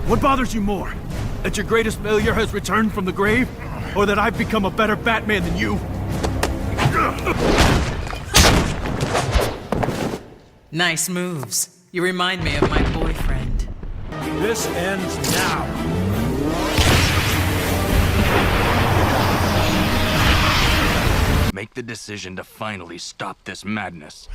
What bothers you more? That your greatest failure has returned from the grave? Or that I've become a better Batman than you? Nice moves. You remind me of my boyfriend. This ends now. Make the decision to finally stop this madness.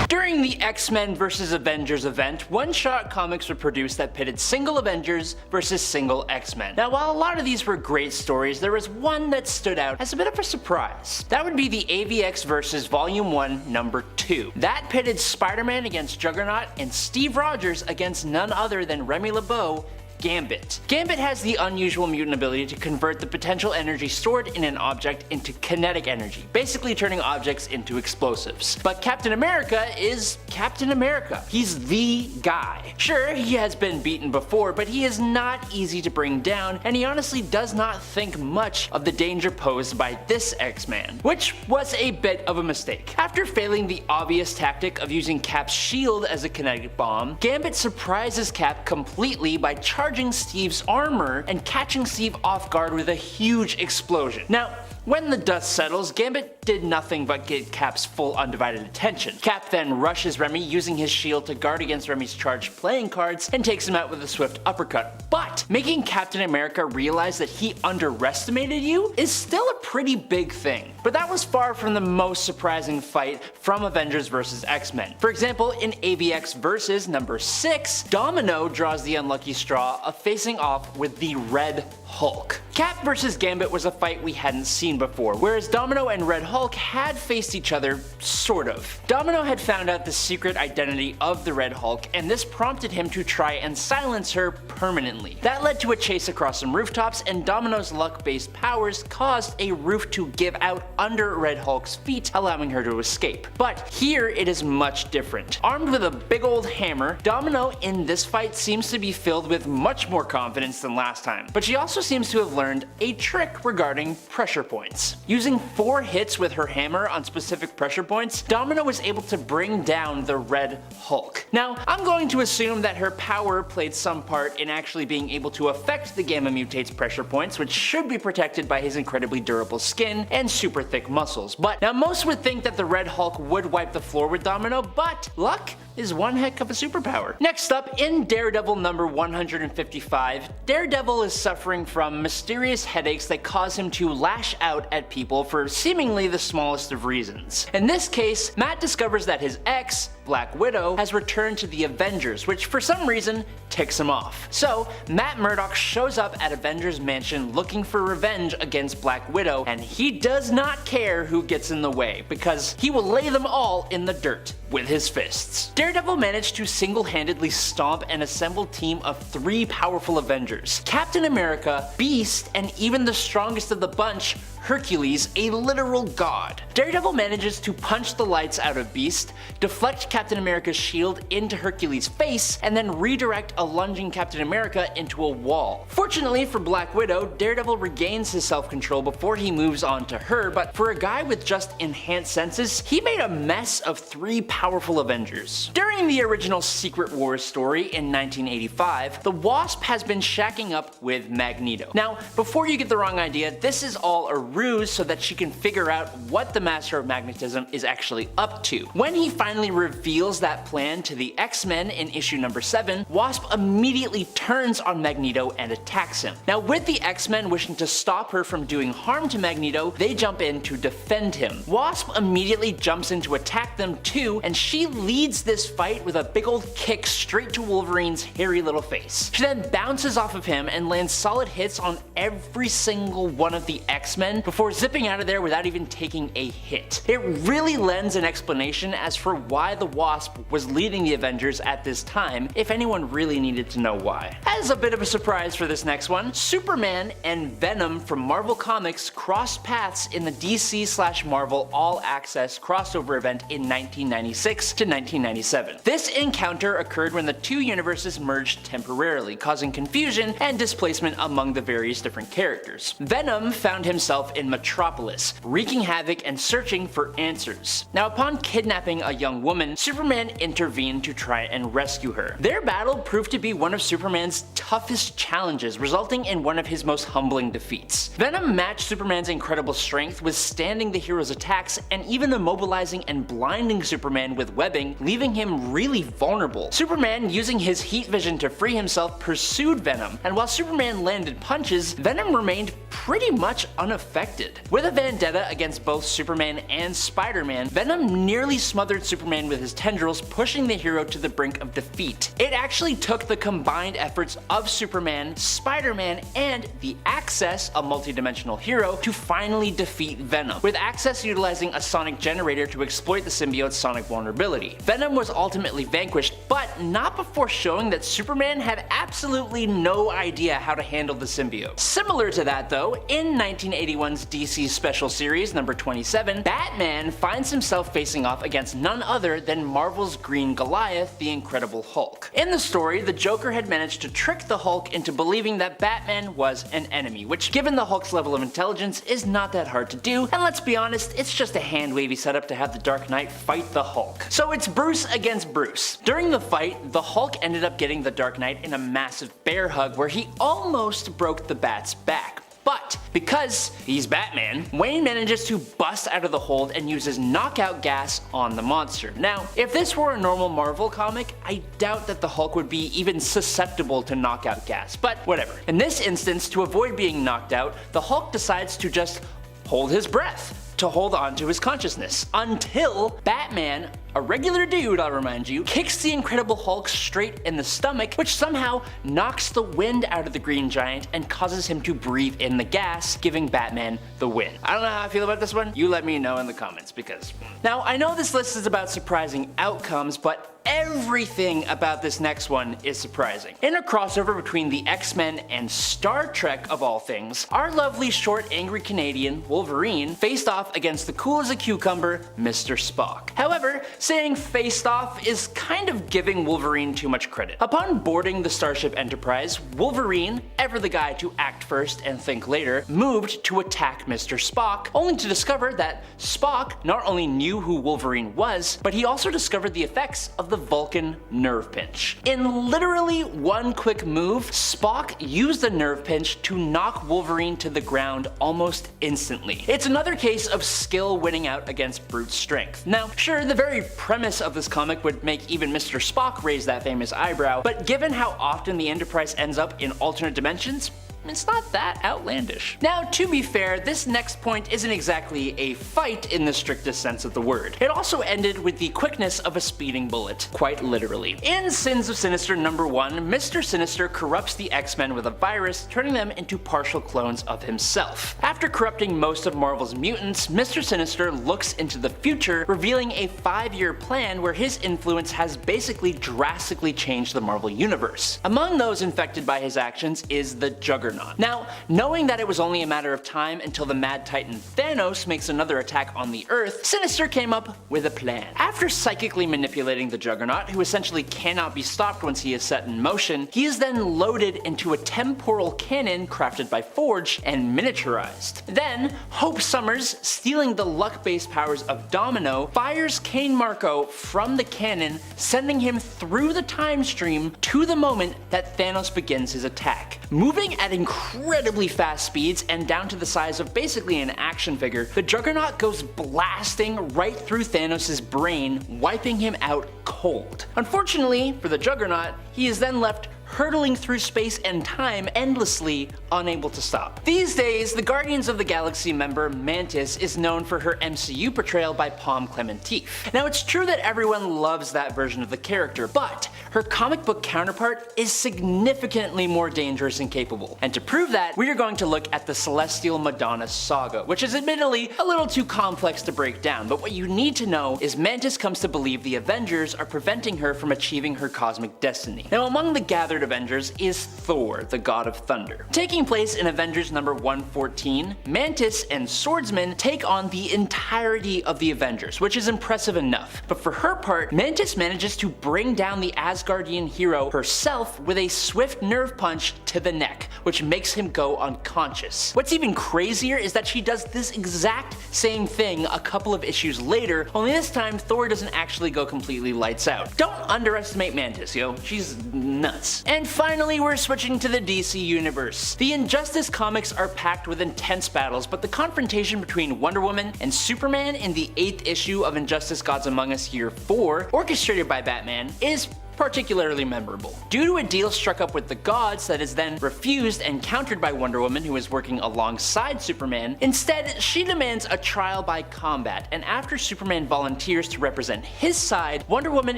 During the X-Men vs. Avengers event, one-shot comics were produced that pitted single Avengers versus single X-Men. Now, while a lot of these were great stories, there was one that stood out as a bit of a surprise. That would be the AVX vs. Volume 1, Number 2. That pitted Spider-Man against Juggernaut and Steve Rogers against none other than Remy LeBeau, Gambit. Gambit has the unusual mutant ability to convert the potential energy stored in an object into kinetic energy, basically turning objects into explosives. But Captain America is Captain America. He's the guy. Sure, he has been beaten before, but he is not easy to bring down, and he honestly does not think much of the danger posed by this X-Man, which was a bit of a mistake. After failing the obvious tactic of using Cap's shield as a kinetic bomb, Gambit surprises Cap completely by charging Steve's armor and catching Steve off guard with a huge explosion. Now, when the dust settles, Gambit did nothing but get Cap's full undivided attention. Cap then rushes Remy using his shield to guard against Remy's charged playing cards and takes him out with a swift uppercut. But making Captain America realize that he underestimated you is still a pretty big thing. But that was far from the most surprising fight from Avengers vs. X-Men. For example, in AVX vs. Number 6, Domino draws the unlucky straw of facing off with the Red Hulk. Cap vs. Gambit was a fight we hadn't seen before, whereas Domino and Red Hulk had faced each other, sort of. Domino had found out the secret identity of the Red Hulk, and this prompted him to try and silence her permanently. That led to a chase across some rooftops, and Domino's luck-based powers caused a roof to give out under Red Hulk's feet, allowing her to escape. But here it is much different. Armed with a big old hammer, Domino in this fight seems to be filled with much more confidence than last time, but she also seems to have learned a trick regarding pressure points. Using 4 hits with her hammer on specific pressure points, Domino was able to bring down the Red Hulk. Now, I'm going to assume that her power played some part in actually being able to affect the Gamma Mutate's pressure points, which should be protected by his incredibly durable skin and super thick muscles. But now most would think that the Red Hulk would wipe the floor with Domino, but luck is one heck of a superpower. Next up, in Daredevil number 155, Daredevil is suffering from mysterious headaches that cause him to lash out at people for seemingly the smallest of reasons. In this case, Matt discovers that his ex, Black Widow, has returned to the Avengers, which for some reason ticks him off. So, Matt Murdock shows up at Avengers Mansion looking for revenge against Black Widow, and he does not care who gets in the way, because he will lay them all in the dirt with his fists. Daredevil managed to single-handedly stomp an assembled team of 3 powerful Avengers: Captain America, Beast, and even the strongest of the bunch, Hercules, a literal god. Daredevil manages to punch the lights out of Beast, deflect Captain America's shield into Hercules' face, and then redirect a lunging Captain America into a wall. Fortunately for Black Widow, Daredevil regains his self-control before he moves on to her, but for a guy with just enhanced senses, he made a mess of 3 powerful Avengers. During the original Secret Wars story in 1985, the Wasp has been shacking up with Magneto. Now, before you get the wrong idea, this is all a ruse so that she can figure out what the Master of Magnetism is actually up to. When he finally reveals that plan to the X-Men in issue number 7, Wasp immediately turns on Magneto and attacks him. Now, with the X-Men wishing to stop her from doing harm to Magneto, they jump in to defend him. Wasp immediately jumps in to attack them too, and she leads this fight with a big old kick straight to Wolverine's hairy little face. She then bounces off of him and lands solid hits on every single one of the X-Men before zipping out of there without even taking a hit. It really lends an explanation as for why the Wasp was leading the Avengers at this time, if anyone really needed to know why. As a bit of a surprise for this next one, Superman and Venom from Marvel Comics crossed paths in the DC/Marvel All Access crossover event in 1996 to 1997. 1997. This encounter occurred when the two universes merged temporarily, causing confusion and displacement among the various different characters. Venom found himself in Metropolis, wreaking havoc and searching for answers. Now, upon kidnapping a young woman, Superman intervened to try and rescue her. Their battle proved to be one of Superman's toughest challenges, resulting in one of his most humbling defeats. Venom matched Superman's incredible strength, withstanding the hero's attacks and even immobilizing and blinding Superman with webbing, leaving him really vulnerable. Superman, using his heat vision to free himself, pursued Venom, and while Superman landed punches, Venom remained pretty much unaffected. With a vendetta against both Superman and Spider-Man, Venom nearly smothered Superman with his tendrils, pushing the hero to the brink of defeat. It actually took the combined efforts of Superman, Spider-Man, and the Access, a multi-dimensional hero, to finally defeat Venom, with Access utilizing a sonic generator to exploit the symbiote's sonic vulnerability. Venom was ultimately vanquished, but not before showing that Superman had absolutely no idea how to handle the symbiote. Similar to that though, in 1981's DC Special Series number 27, Batman finds himself facing off against none other than Marvel's Green Goliath, the Incredible Hulk. In the story, the Joker had managed to trick the Hulk into believing that Batman was an enemy, which given the Hulk's level of intelligence is not that hard to do, and let's be honest, it's just a hand-wavy setup to have the Dark Knight fight the Hulk. So it's Bruce against Bruce. During the fight, the Hulk ended up getting the Dark Knight in a massive bear hug where he almost broke the Bat's back. But because he's Batman, Wayne manages to bust out of the hold and uses knockout gas on the monster. Now, if this were a normal Marvel comic, I doubt that the Hulk would be even susceptible to knockout gas, but whatever. In this instance, to avoid being knocked out, the Hulk decides to just hold his breath to hold on to his consciousness, until Batman, a regular dude I'll remind you, kicks the Incredible Hulk straight in the stomach, which somehow knocks the wind out of the Green Giant and causes him to breathe in the gas, giving Batman the win. I don't know how I feel about this one, you let me know in the comments because... Now, I know this list is about surprising outcomes, but everything about this next one is surprising. In a crossover between the X-Men and Star Trek of all things, our lovely short angry Canadian, Wolverine, faced off against the cool as a cucumber, Mr. Spock. However, saying faced off is kind of giving Wolverine too much credit. Upon boarding the Starship Enterprise, Wolverine, ever the guy to act first and think later, moved to attack Mr. Spock, only to discover that Spock not only knew who Wolverine was, but he also discovered the effects of the Vulcan nerve pinch. In literally one quick move, Spock used the nerve pinch to knock Wolverine to the ground almost instantly. It's another case of skill winning out against brute strength. Now, sure, the very premise of this comic would make even Mr. Spock raise that famous eyebrow, but given how often the Enterprise ends up in alternate dimensions, it's not that outlandish. Now, to be fair, this next point isn't exactly a fight in the strictest sense of the word. It also ended with the quickness of a speeding bullet, quite literally. In Sins of Sinister number 1, Mr. Sinister corrupts the X-Men with a virus, turning them into partial clones of himself. After corrupting most of Marvel's mutants, Mr. Sinister looks into the future, revealing a 5-year plan where his influence has basically drastically changed the Marvel Universe. Among those infected by his actions is the Juggernaut. Now, knowing that it was only a matter of time until the Mad Titan Thanos makes another attack on the Earth, Sinister came up with a plan. After psychically manipulating the Juggernaut, who essentially cannot be stopped once he is set in motion, he is then loaded into a temporal cannon crafted by Forge and miniaturized. Then, Hope Summers, stealing the luck-based powers of Domino, fires Kane Marco from the cannon, sending him through the time stream to the moment that Thanos begins his attack. Moving at incredibly fast speeds and down to the size of basically an action figure, the Juggernaut goes blasting right through Thanos' brain, wiping him out cold. Unfortunately for the Juggernaut, he is then left hurtling through space and time endlessly, unable to stop. These days, the Guardians of the Galaxy member Mantis is known for her MCU portrayal by Palm Clementif. Now, it's true that everyone loves that version of the character, but her comic book counterpart is significantly more dangerous and capable. And to prove that, we are going to look at the Celestial Madonna saga, which is admittedly a little too complex to break down, but what you need to know is Mantis comes to believe the Avengers are preventing her from achieving her cosmic destiny. Now, among the gathered third Avengers is Thor, the god of thunder. Taking place in Avengers number 114, Mantis and Swordsman take on the entirety of the Avengers, which is impressive enough. But for her part, Mantis manages to bring down the Asgardian hero herself with a swift nerve punch to the neck, which makes him go unconscious. What's even crazier is that she does this exact same thing a couple of issues later, only this time Thor doesn't actually go completely lights out. Don't underestimate Mantis, yo. She's nuts. And finally, we're switching to the DC universe. The Injustice comics are packed with intense battles, but the confrontation between Wonder Woman and Superman in the 8th issue of Injustice Gods Among Us Year 4, orchestrated by Batman, is particularly memorable. Due to a deal struck up with the gods that is then refused and countered by Wonder Woman, who is working alongside Superman, instead she demands a trial by combat, and after Superman volunteers to represent his side, Wonder Woman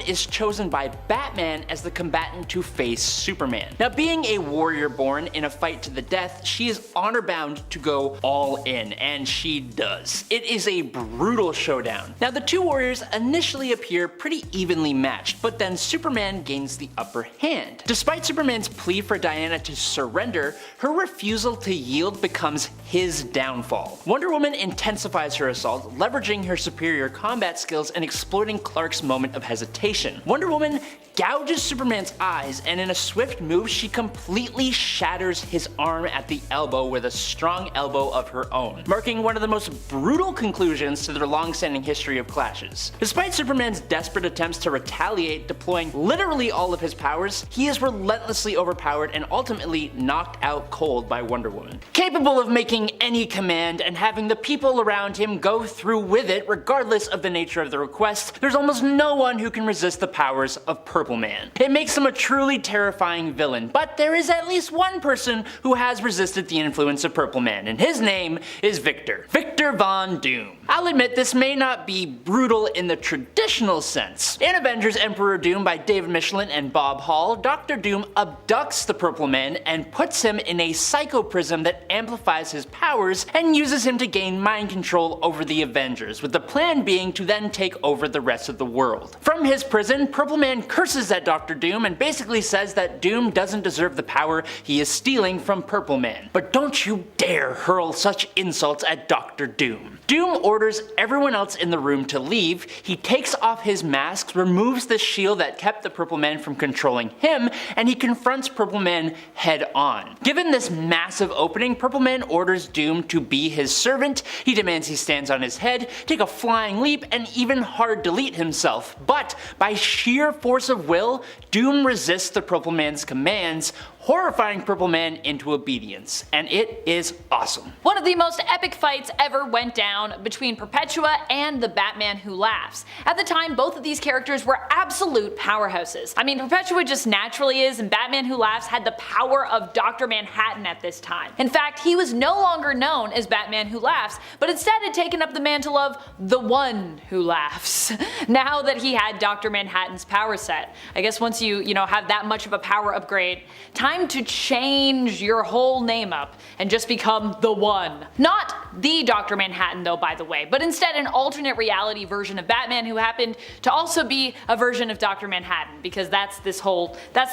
is chosen by Batman as the combatant to face Superman. Now, being a warrior born in a fight to the death, she is honor bound to go all in, and she does. It is a brutal showdown. Now, the two warriors initially appear pretty evenly matched, but then Superman gains the upper hand. Despite Superman's plea for Diana to surrender, her refusal to yield becomes his downfall. Wonder Woman intensifies her assault, leveraging her superior combat skills and exploiting Clark's moment of hesitation. Wonder Woman gouges Superman's eyes, and in a swift move she completely shatters his arm at the elbow with a strong elbow of her own, marking one of the most brutal conclusions to their long-standing history of clashes. Despite Superman's desperate attempts to retaliate, deploying literally all of his powers, he is relentlessly overpowered and ultimately knocked out cold by Wonder Woman. Capable of making any command and having the people around him go through with it regardless of the nature of the request, there's almost no one who can resist the powers of Purple Man. It makes him a truly terrifying villain, but there is at least one person who has resisted the influence of Purple Man, and his name is Victor. Victor Von Doom. I'll admit this may not be brutal in the traditional sense. In Avengers Emperor Doom by David Michelin and Bob Hall, Dr. Doom abducts the Purple Man and puts him in a psychoprism that amplifies his powers and uses him to gain mind control over the Avengers, with the plan being to then take over the rest of the world. From his prison, Purple Man curses at Dr. Doom and basically says that Doom doesn't deserve the power he is stealing from Purple Man. But don't you dare hurl such insults at Dr. Doom. Doom orders everyone else in the room to leave, he takes off his mask, removes the shield that kept the Purple Man from controlling him, and he confronts Purple Man head on. Given this massive opening, Purple Man orders Doom to be his servant, he demands he stands on his head, take a flying leap, and even hard delete himself. But by sheer force of will, Doom resists the Purple Man's commands, horrifying Purple Man into obedience, and it is awesome. One of the most epic fights ever went down between Perpetua and the Batman Who Laughs. At the time, both of these characters were absolute powerhouses. I mean, Perpetua just naturally is, and Batman Who Laughs had the power of Dr. Manhattan at this time. In fact, he was no longer known as Batman Who Laughs, but instead had taken up the mantle of the One Who Laughs. Now that he had Dr. Manhattan's power set. I guess once you have that much of a power upgrade, time to change your whole name up and just become the One. Not the Dr. Manhattan though, by the way, but instead an alternate reality version of Batman who happened to also be a version of Dr. Manhattan, because that's the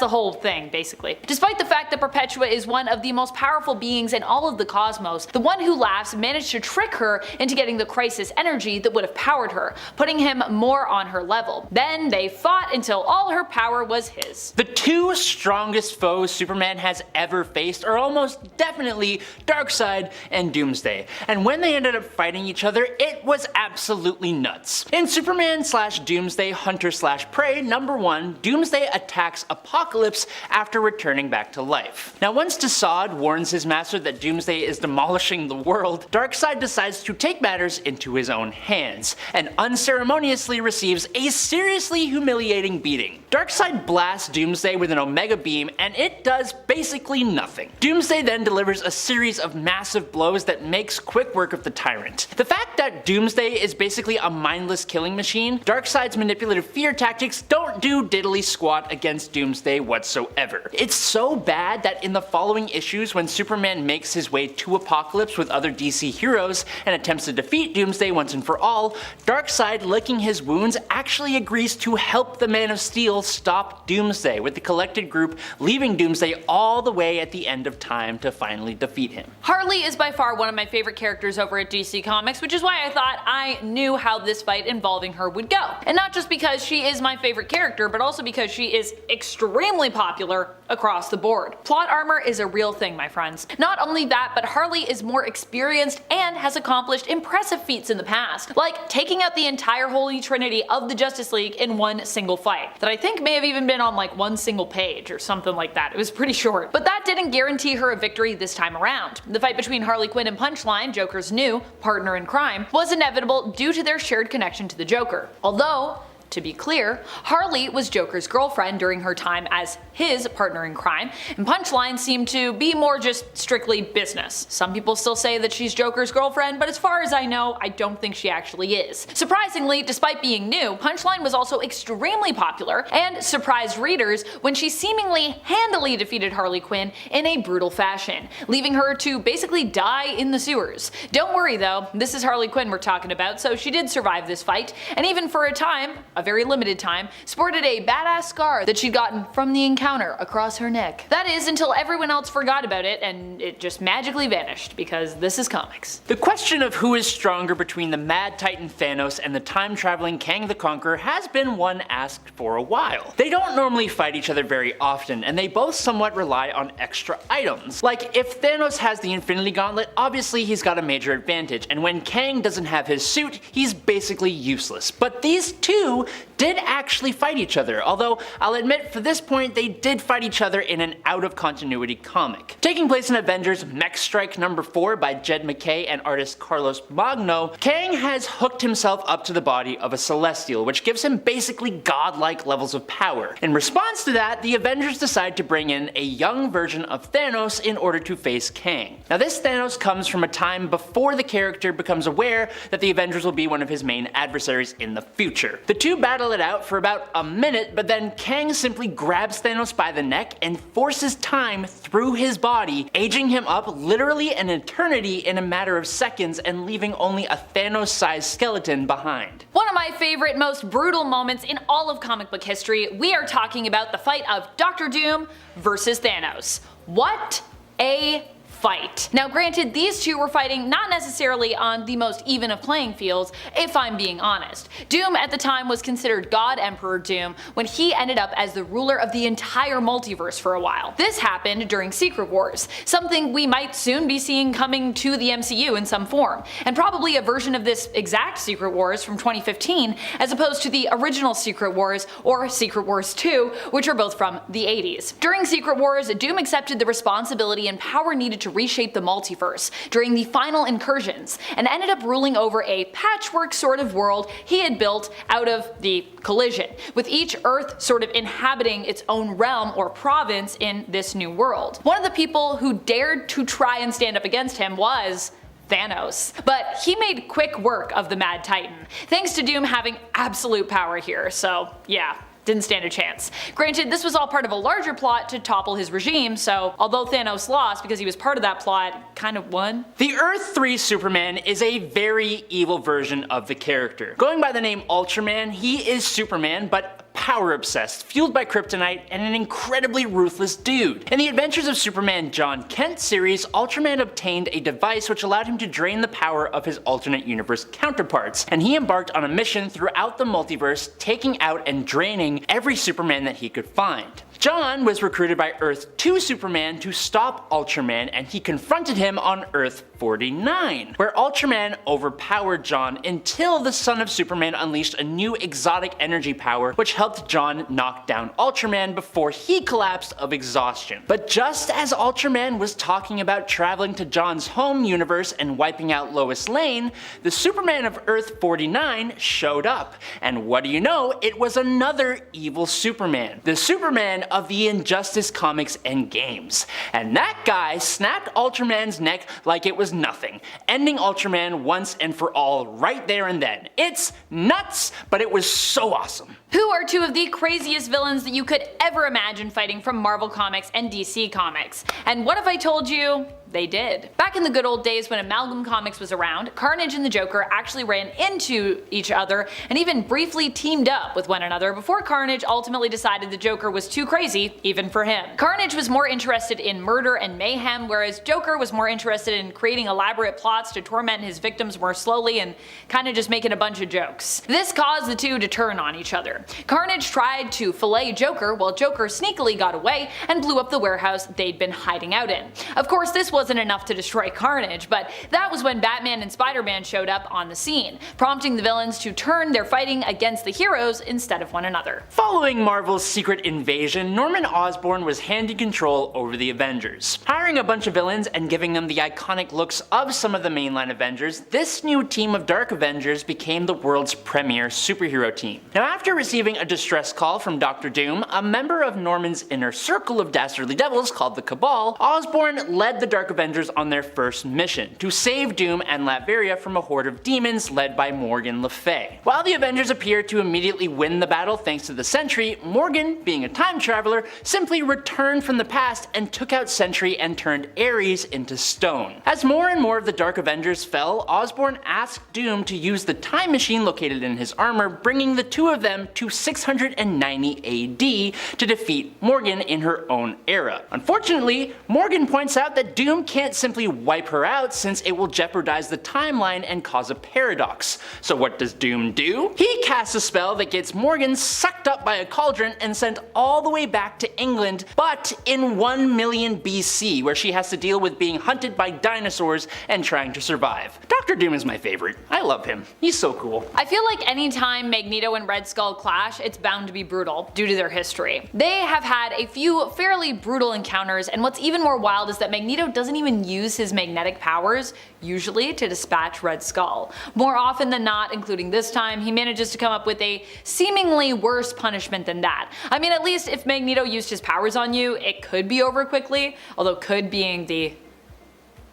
whole thing basically. Despite the fact that Perpetua is one of the most powerful beings in all of the cosmos, the One Who Laughs managed to trick her into getting the crisis energy that would have powered her, putting him more on her level. Then they fought until all her power was his. The two strongest foes Superman has ever faced are almost definitely Darkseid and Doomsday, and when they ended up fighting each other, it was absolutely nuts. In Superman / Doomsday Hunter / Prey #1, Doomsday attacks Apocalypse after returning back to life. Now, once Darkseid warns his master that Doomsday is demolishing the world, Darkseid decides to take matters into his own hands, and unceremoniously receives a seriously humiliating beating. Darkseid blasts Doomsday with an Omega Beam, and it does does basically nothing. Doomsday then delivers a series of massive blows that makes quick work of the Tyrant. The fact that Doomsday is basically a mindless killing machine, Darkseid's manipulative fear tactics don't do diddly squat against Doomsday whatsoever. It's so bad that in the following issues, when Superman makes his way to Apokolips with other DC heroes and attempts to defeat Doomsday once and for all, Darkseid, licking his wounds, actually agrees to help the Man of Steel stop Doomsday, with the collected group leaving Doomsday all the way at the end of time to finally defeat him. Harley is by far one of my favorite characters over at DC Comics, which is why I thought I knew how this fight involving her would go. And not just because she is my favorite character, but also because she is extremely popular across the board. Plot armor is a real thing, my friends. Not only that, but Harley is more experienced and has accomplished impressive feats in the past, like taking out the entire Holy Trinity of the Justice League in one single fight, that I think may have even been on like one single page or something like that. It was pretty short. But that didn't guarantee her a victory this time around. The fight between Harley Quinn and Punchline, Joker's new partner in crime, was inevitable due to their shared connection to the Joker. Although, to be clear, Harley was Joker's girlfriend during her time as his partner in crime, and Punchline seemed to be more just strictly business. Some people still say that she's Joker's girlfriend, but as far as I know, I don't think she actually is. Surprisingly, despite being new, Punchline was also extremely popular and surprised readers when she seemingly handily defeated Harley Quinn in a brutal fashion, leaving her to basically die in the sewers. Don't worry though, this is Harley Quinn we're talking about, so she did survive this fight, and even for a time, a very limited time, sported a badass scar that she'd gotten from the encounter across her neck. That is, until everyone else forgot about it and it just magically vanished, because this is comics. The question of who is stronger between the Mad Titan Thanos and the time-traveling Kang the Conqueror has been one asked for a while. They don't normally fight each other very often, and they both somewhat rely on extra items. Like, if Thanos has the Infinity Gauntlet, obviously he's got a major advantage, and when Kang doesn't have his suit, he's basically useless. But these two did actually fight each other, although I'll admit for this point they did fight each other in an out-of-continuity comic. Taking place in Avengers Mech Strike number 4 by Jed MacKay and artist Carlos Magno, Kang has hooked himself up to the body of a Celestial, which gives him basically godlike levels of power. In response to that, the Avengers decide to bring in a young version of Thanos in order to face Kang. Now this Thanos comes from a time before the character becomes aware that the Avengers will be one of his main adversaries in the future. The two battle it out for about a minute, but then Kang simply grabs Thanos by the neck and forces time through his body, aging him up literally an eternity in a matter of seconds and leaving only a Thanos-sized skeleton behind. One of my favorite, most brutal moments in all of comic book history, we are talking about the fight of Dr. Doom versus Thanos. What a fight. Now granted, these two were fighting not necessarily on the most even of playing fields, if I'm being honest. Doom at the time was considered God Emperor Doom when he ended up as the ruler of the entire multiverse for a while. This happened during Secret Wars, something we might soon be seeing coming to the MCU in some form, and probably a version of this exact Secret Wars from 2015 as opposed to the original Secret Wars or Secret Wars 2, which are both from the 80s. During Secret Wars, Doom accepted the responsibility and power needed to reshape the multiverse during the final incursions, and ended up ruling over a patchwork sort of world he had built out of the collision, with each Earth sort of inhabiting its own realm or province in this new world. One of the people who dared to try and stand up against him was Thanos. But he made quick work of the Mad Titan, thanks to Doom having absolute power here, so yeah. Didn't stand a chance. Granted, this was all part of a larger plot to topple his regime, so although Thanos lost because he was part of that plot, kind of won. The Earth 3 Superman is a very evil version of the character. Going by the name Ultraman, he is Superman, but power obsessed, fueled by kryptonite, and an incredibly ruthless dude. In the Adventures of Superman John Kent series, Ultraman obtained a device which allowed him to drain the power of his alternate universe counterparts, and he embarked on a mission throughout the multiverse, taking out and draining every Superman that he could find. John was recruited by Earth 2 Superman to stop Ultraman, and he confronted him on Earth 49, where Ultraman overpowered John until the son of Superman unleashed a new exotic energy power which helped John knock down Ultraman before he collapsed of exhaustion. But just as Ultraman was talking about traveling to John's home universe and wiping out Lois Lane, the Superman of Earth 49 showed up. And what do you know, it was another evil Superman. The Superman of the Injustice comics and games. And that guy snapped Ultraman's neck like it was nothing, ending Ultraman once and for all right there and then. It's nuts, but it was so awesome. Who are two of the craziest villains that you could ever imagine fighting from Marvel Comics and DC Comics? And what if I told you they did? Back in the good old days when Amalgam Comics was around, Carnage and the Joker actually ran into each other and even briefly teamed up with one another before Carnage ultimately decided the Joker was too crazy even for him. Carnage was more interested in murder and mayhem, whereas Joker was more interested in creating elaborate plots to torment his victims more slowly and kinda just making a bunch of jokes. This caused the two to turn on each other. Carnage tried to fillet Joker while Joker sneakily got away and blew up the warehouse they'd been hiding out in. Of course, this wasn't enough to destroy Carnage, but that was when Batman and Spider-Man showed up on the scene, prompting the villains to turn their fighting against the heroes instead of one another. Following Marvel's secret invasion, Norman Osborn was handing control over the Avengers. Hiring a bunch of villains and giving them the iconic looks of some of the mainline Avengers, this new team of Dark Avengers became the world's premier superhero team. Now, after receiving a distress call from Dr. Doom, a member of Norman's inner circle of dastardly devils called the Cabal, Osborn led the Dark Avengers on their first mission, to save Doom and Latveria from a horde of demons led by Morgan Le Fay. While the Avengers appeared to immediately win the battle thanks to the Sentry, Morgan, being a time traveler, simply returned from the past and took out Sentry and turned Ares into stone. As more and more of the Dark Avengers fell, Osborn asked Doom to use the time machine located in his armor, bringing the two of them to 690 AD to defeat Morgan in her own era. Unfortunately, Morgan points out that Doom can't simply wipe her out since it will jeopardize the timeline and cause a paradox. So what does Doom do? He casts a spell that gets Morgan sucked up by a cauldron and sent all the way back to England, but in 1 million BC, where she has to deal with being hunted by dinosaurs and trying to survive. Dr. Doom is my favorite. I love him. He's so cool. I feel like anytime Magneto and Red Skull clash, it's bound to be brutal due to their history. They have had a few fairly brutal encounters, and what's even more wild is that Magneto doesn't even use his magnetic powers, usually, to dispatch Red Skull. More often than not, including this time, he manages to come up with a seemingly worse punishment than that. I mean, at least if Magneto used his powers on you, it could be over quickly, although could being the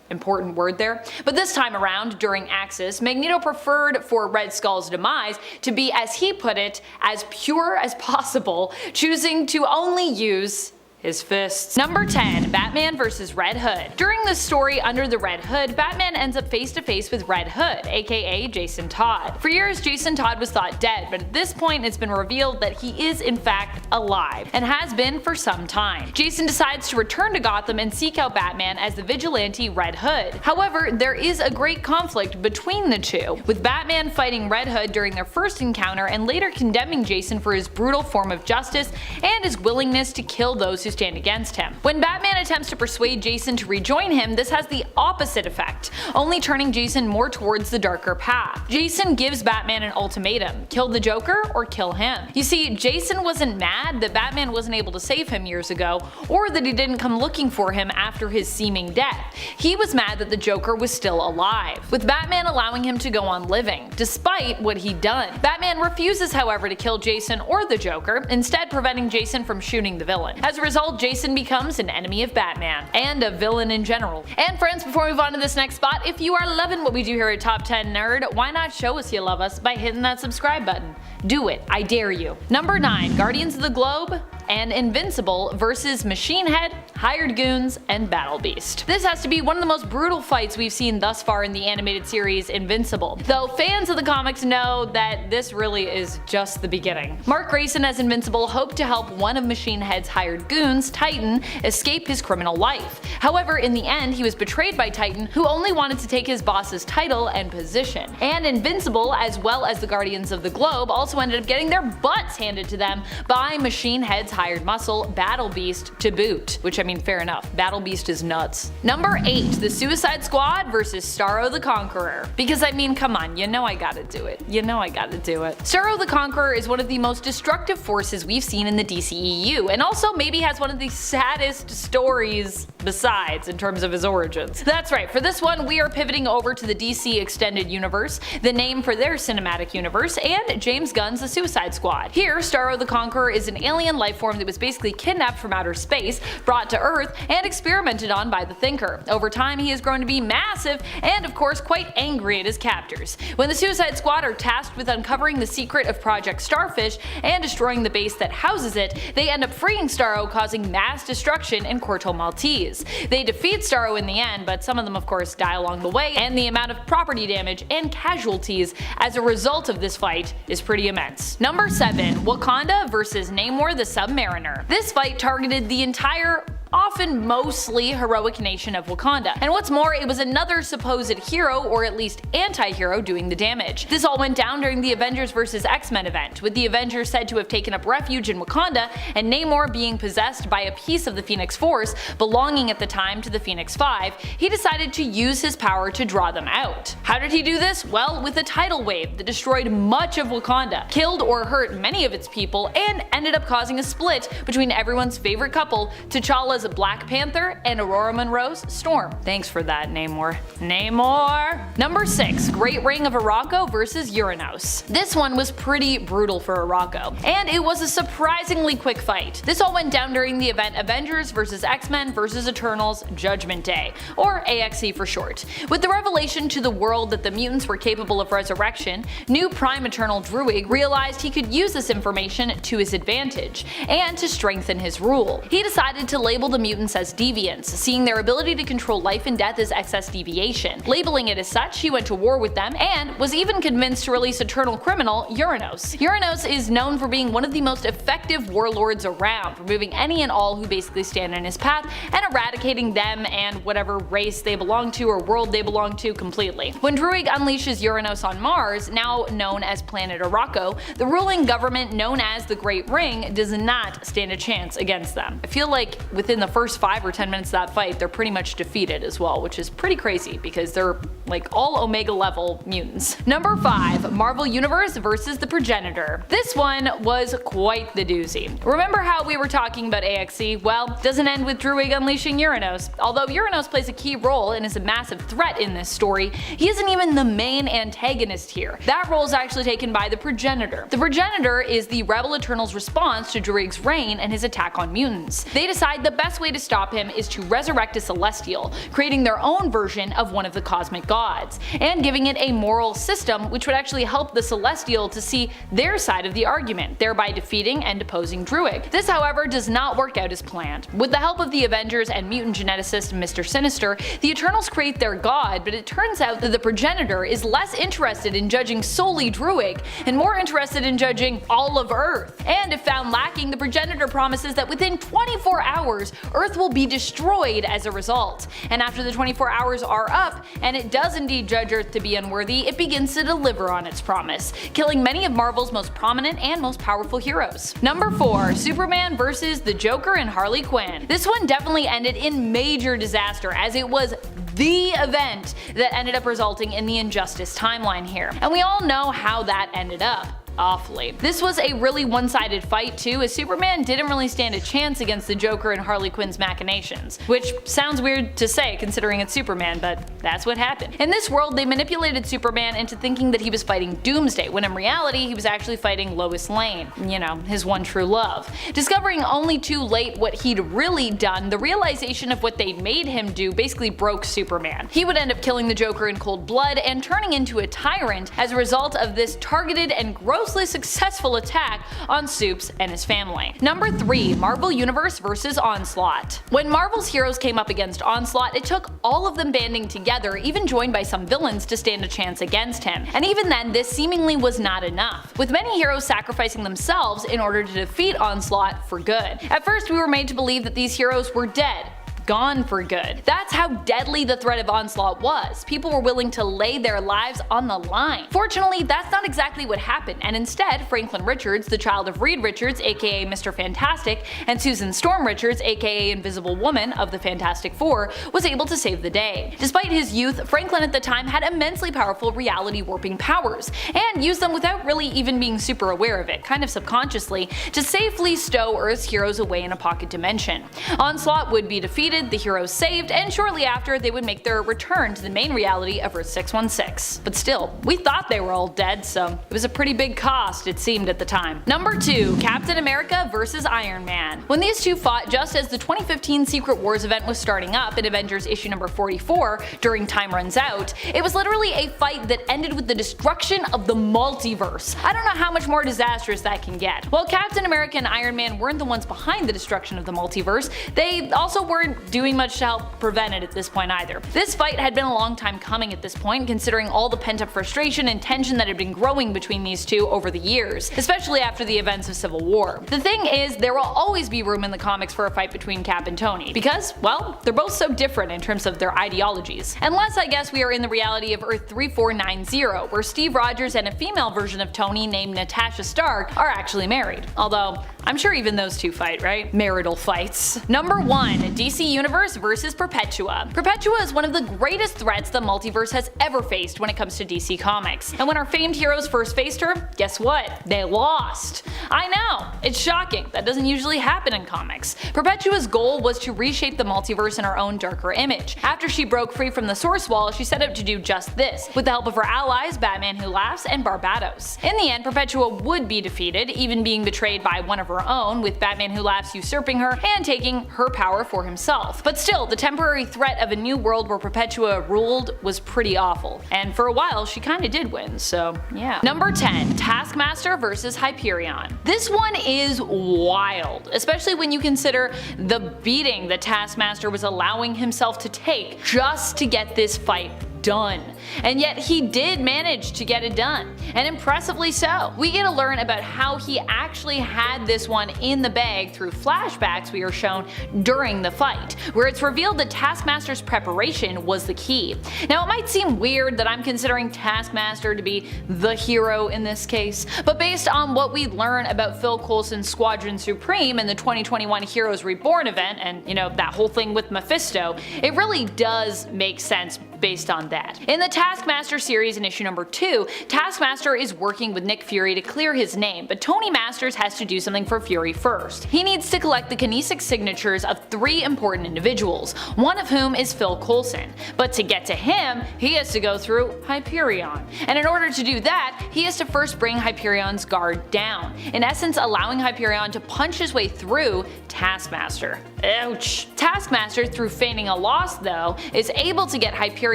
important word there. But this time around, during Axis, Magneto preferred for Red Skull's demise to be, as he put it, as pure as possible, choosing to only use his fists. Number 10. Batman vs. Red Hood. During the story Under the Red Hood, Batman ends up face to face with Red Hood, aka Jason Todd. For years, Jason Todd was thought dead, but at this point it's been revealed that he is in fact alive, and has been for some time. Jason decides to return to Gotham and seek out Batman as the vigilante Red Hood. However, there is a great conflict between the two, with Batman fighting Red Hood during their first encounter and later condemning Jason for his brutal form of justice and his willingness to kill those who stand against him. When Batman attempts to persuade Jason to rejoin him, this has the opposite effect, only turning Jason more towards the darker path. Jason gives Batman an ultimatum: kill the Joker or kill him. You see, Jason wasn't mad that Batman wasn't able to save him years ago, or that he didn't come looking for him after his seeming death. He was mad that the Joker was still alive, with Batman allowing him to go on living, despite what he'd done. Batman refuses, however, to kill Jason or the Joker, instead preventing Jason from shooting the villain. As a result, Jason becomes an enemy of Batman, and a villain in general. And friends, before we move on to this next spot, if you are loving what we do here at Top 10 Nerd, why not show us you love us by hitting that subscribe button? Do it, I dare you. Number 9. Guardians of the Globe and Invincible versus Machine Head, Hired Goons, and Battle Beast. This has to be one of the most brutal fights we've seen thus far in the animated series Invincible, though fans of the comics know that this really is just the beginning. Mark Grayson as Invincible hoped to help one of Machine Head's hired goons, Titan, escape his criminal life. However, in the end, he was betrayed by Titan, who only wanted to take his boss's title and position. And Invincible, as well as the Guardians of the Globe, also ended up getting their butts handed to them by Machine Head's hired muscle, Battle Beast, to boot. Which, I mean, fair enough. Battle Beast is nuts. Number 8. The Suicide Squad versus Starro the Conqueror. Because, I mean, come on, you know I gotta do it. You know I gotta do it. Starro the Conqueror is one of the most destructive forces we've seen in the DCEU, and also maybe has one of the saddest stories besides in terms of his origins. That's right, for this one we are pivoting over to the DC Extended Universe, the name for their cinematic universe, and James Gunn's The Suicide Squad. Here, Starro the Conqueror is an alien lifeform that was basically kidnapped from outer space, brought to Earth, and experimented on by the Thinker. Over time he has grown to be massive and of course quite angry at his captors. When the Suicide Squad are tasked with uncovering the secret of Project Starfish and destroying the base that houses it, they end up freeing Starro, causing mass destruction in Corto Maltese. They defeat Starro in the end, but some of them of course die along the way, and the amount of property damage and casualties as a result of this fight is pretty immense. Number 7. Wakanda vs. Namor the Submariner. This fight targeted the entire, often mostly heroic nation of Wakanda, and what's more, it was another supposed hero, or at least anti-hero, doing the damage. This all went down during the Avengers vs. X-Men event, with the Avengers said to have taken up refuge in Wakanda, and Namor being possessed by a piece of the Phoenix Force belonging at the time to the Phoenix Five. He decided to use his power to draw them out. How did he do this? Well, with a tidal wave that destroyed much of Wakanda, killed or hurt many of its people, and ended up causing a split between everyone's favorite couple, T'Challa's Black Panther and Aurora Monroe's Storm. Thanks for that, Namor. Namor! Number 6. Great Ring of Arakko vs. Uranos. This one was pretty brutal for Arakko, and it was a surprisingly quick fight. This all went down during the event Avengers vs. X-Men vs. Eternals Judgment Day, or AXE for short. With the revelation to the world that the mutants were capable of resurrection, new Prime Eternal Druig realized he could use this information to his advantage, and to strengthen his rule. He decided to label the mutants as deviants, seeing their ability to control life and death as excess deviation. Labeling it as such, he went to war with them, and was even convinced to release eternal criminal Uranos. Uranos is known for being one of the most effective warlords around, removing any and all who basically stand in his path, and eradicating them and whatever race they belong to or world they belong to completely. When Druig unleashes Uranos on Mars, now known as Planet Arakko, the ruling government known as the Great Ring does not stand a chance against them. I feel like within the first 5 or 10 minutes of that fight, they're pretty much defeated as well, which is pretty crazy because they're like all Omega level mutants. Number 5. Marvel Universe vs. the Progenitor. This one was quite the doozy. Remember how we were talking about AXE? Well, doesn't end with Druig unleashing Uranos. Although Uranos plays a key role and is a massive threat in this story, he isn't even the main antagonist here. That role is actually taken by the Progenitor. The Progenitor is the Rebel Eternals' response to Druig's reign and his attack on mutants. They decide the best way to stop him is to resurrect a Celestial, creating their own version of one of the cosmic gods, and giving it a moral system which would actually help the Celestial to see their side of the argument, thereby defeating and deposing Druig. This, however, does not work out as planned. With the help of the Avengers and mutant geneticist Mr. Sinister, the Eternals create their god, but it turns out that the Progenitor is less interested in judging solely Druig, and more interested in judging all of Earth. And if found lacking, the Progenitor promises that within 24 hours, Earth will be destroyed as a result. And after the 24 hours are up, and it does indeed judge Earth to be unworthy, it begins to deliver on its promise, killing many of Marvel's most prominent and most powerful heroes. Number 4. Superman vs. the Joker and Harley Quinn. This one definitely ended in major disaster, as it was the event that ended up resulting in the Injustice timeline here. And we all know how that ended up. Awfully. This was a really one-sided fight too, as Superman didn't really stand a chance against the Joker and Harley Quinn's machinations. Which sounds weird to say considering it's Superman, but that's what happened. In this world, they manipulated Superman into thinking that he was fighting Doomsday, when in reality he was actually fighting Lois Lane, you know, his one true love. Discovering only too late what he'd really done, the realization of what they'd made him do basically broke Superman. He would end up killing the Joker in cold blood and turning into a tyrant as a result of this targeted and grossly successful attack on Supes and his family. Number 3. Marvel Universe vs. Onslaught. When Marvel's heroes came up against Onslaught, it took all of them banding together, even joined by some villains, to stand a chance against him. And even then, this seemingly was not enough, with many heroes sacrificing themselves in order to defeat Onslaught for good. At first, we were made to believe that these heroes were dead. gone for good. That's how deadly the threat of Onslaught was. People were willing to lay their lives on the line. Fortunately, that's not exactly what happened, and instead, Franklin Richards, the child of Reed Richards, aka Mr. Fantastic, and Susan Storm Richards, aka Invisible Woman of the Fantastic Four, was able to save the day. Despite his youth, Franklin at the time had immensely powerful reality warping powers, and used them without really even being super aware of it, kind of subconsciously, to safely stow Earth's heroes away in a pocket dimension. Onslaught would be defeated, the heroes saved, and shortly after they would make their return to the main reality of Earth 616. But still, we thought they were all dead, so it was a pretty big cost, it seemed at the time. Number 2. Captain America vs. Iron Man. When these two fought just as the 2015 Secret Wars event was starting up in Avengers issue number 44 during Time Runs Out, it was literally a fight that ended with the destruction of the multiverse. I don't know how much more disastrous that can get. While Captain America and Iron Man weren't the ones behind the destruction of the multiverse, they also weren't doing much to help prevent it at this point either. This fight had been a long time coming at this point, considering all the pent-up frustration and tension that had been growing between these two over the years, especially after the events of Civil War. The thing is, there will always be room in the comics for a fight between Cap and Tony, because, well, they're both so different in terms of their ideologies. Unless I guess we are in the reality of Earth 3490, where Steve Rogers and a female version of Tony named Natasha Stark are actually married. Although, I'm sure even those two fight, right? Marital fights. Number 1. DC Universe vs. Perpetua. Perpetua is one of the greatest threats the multiverse has ever faced when it comes to DC Comics. And when our famed heroes first faced her, guess what? They lost. I know, it's shocking. That doesn't usually happen in comics. Perpetua's goal was to reshape the multiverse in her own darker image. After she broke free from the Source Wall, she set out to do just this, with the help of her allies Batman Who Laughs and Barbados. In the end, Perpetua would be defeated, even being betrayed by one of her own, with Batman Who Laughs usurping her and taking her power for himself. But still, the temporary threat of a new world where Perpetua ruled was pretty awful. And for a while, she kinda did win, so yeah. Number 10. Taskmaster vs. Hyperion. This one is wild, especially when you consider the beating the Taskmaster was allowing himself to take just to get this fight done. And yet he did manage to get it done, and impressively so. We get to learn about how he actually had this one in the bag through flashbacks we are shown during the fight, where it's revealed that Taskmaster's preparation was the key. Now it might seem weird that I'm considering Taskmaster to be the hero in this case, but based on what we learn about Phil Coulson's Squadron Supreme in the 2021 Heroes Reborn event, and that whole thing with Mephisto, it really does make sense based on that. In the Taskmaster series in issue number 2, Taskmaster is working with Nick Fury to clear his name, but Tony Masters has to do something for Fury first. He needs to collect the kinetic signatures of 3 important individuals, one of whom is Phil Coulson. But to get to him, he has to go through Hyperion. And in order to do that, he has to first bring Hyperion's guard down, in essence allowing Hyperion to punch his way through Taskmaster. Ouch. Taskmaster, through feigning a loss though, is able to get Hyperion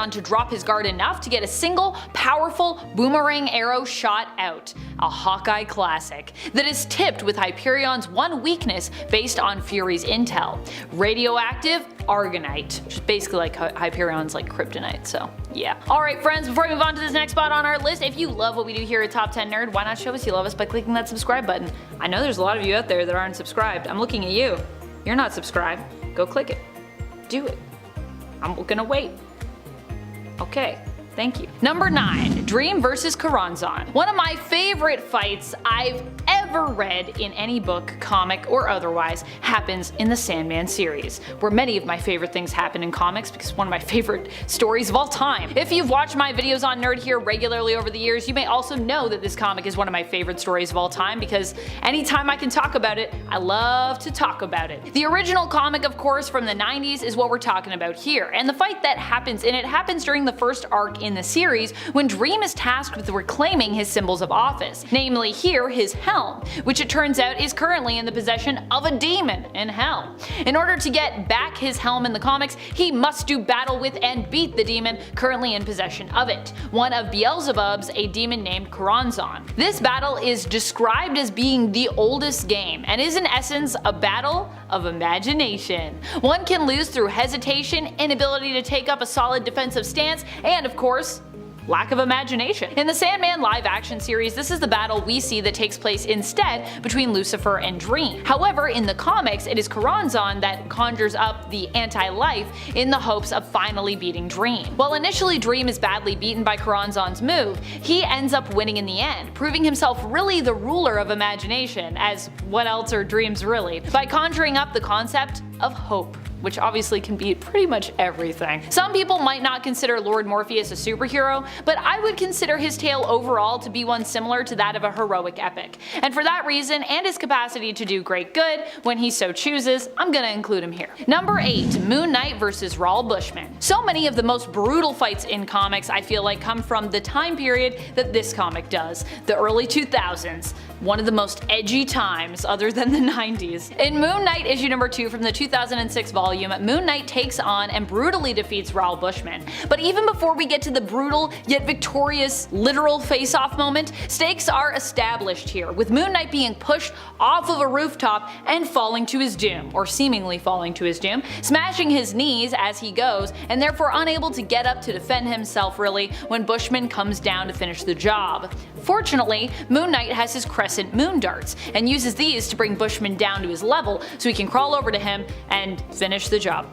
to drop his guard enough to get a single, powerful boomerang arrow shot out. A Hawkeye classic that is tipped with Hyperion's one weakness based on Fury's intel: radioactive Argonite, which is basically like Hyperion's like kryptonite, so yeah. Alright friends, before we move on to this next spot on our list, if you love what we do here at Top 10 Nerd, why not show us you love us by clicking that subscribe button? I know there's a lot of you out there that aren't subscribed. I'm looking at you. You're not subscribed. Go click it. Do it. I'm gonna wait. Okay, thank you. Number 9. Dream vs. Karanzan. One of my favorite fights I've ever read in any book, comic, or otherwise happens in the Sandman series, where many of my favorite things happen in comics because it's one of my favorite stories of all time. If you've watched my videos on Nerd here regularly over the years, you may also know that this comic is one of my favorite stories of all time because anytime I can talk about it, I love to talk about it. The original comic, of course, from the 90s is what we're talking about here, and the fight that happens in it happens during the first arc in the series when Dream is tasked with reclaiming his symbols of office, namely here his helm, which it turns out is currently in the possession of a demon in hell. In order to get back his helm in the comics, he must do battle with and beat the demon currently in possession of it, one of Beelzebub's, a demon named Karanzan. This battle is described as being the oldest game and is in essence a battle of imagination. One can lose through hesitation, inability to take up a solid defensive stance, and of course, lack of imagination. In the Sandman live action series, this is the battle we see that takes place instead between Lucifer and Dream. However, in the comics, it is Choronzon that conjures up the anti-life in the hopes of finally beating Dream. While initially Dream is badly beaten by Choronzon's move, he ends up winning in the end, proving himself really the ruler of imagination, as what else are dreams really, by conjuring up the concept of hope, which obviously can be pretty much everything. Some people might not consider Lord Morpheus a superhero, but I would consider his tale overall to be one similar to that of a heroic epic. And for that reason, and his capacity to do great good when he so chooses, I'm gonna include him here. Number 8. Moon Knight vs. Raoul Bushman. So many of the most brutal fights in comics I feel like come from the time period that this comic does, the early 2000s. One of the most edgy times other than the 90s. In Moon Knight issue number 2 from the 2006 volume, Moon Knight takes on and brutally defeats Raoul Bushman. But even before we get to the brutal yet victorious literal face-off moment, stakes are established here, with Moon Knight being pushed off of a rooftop and falling to his doom, or seemingly falling to his doom, smashing his knees as he goes, and therefore unable to get up to defend himself really when Bushman comes down to finish the job. Fortunately, Moon Knight has his crescent moon darts, and uses these to bring Bushman down to his level so he can crawl over to him and finish the job.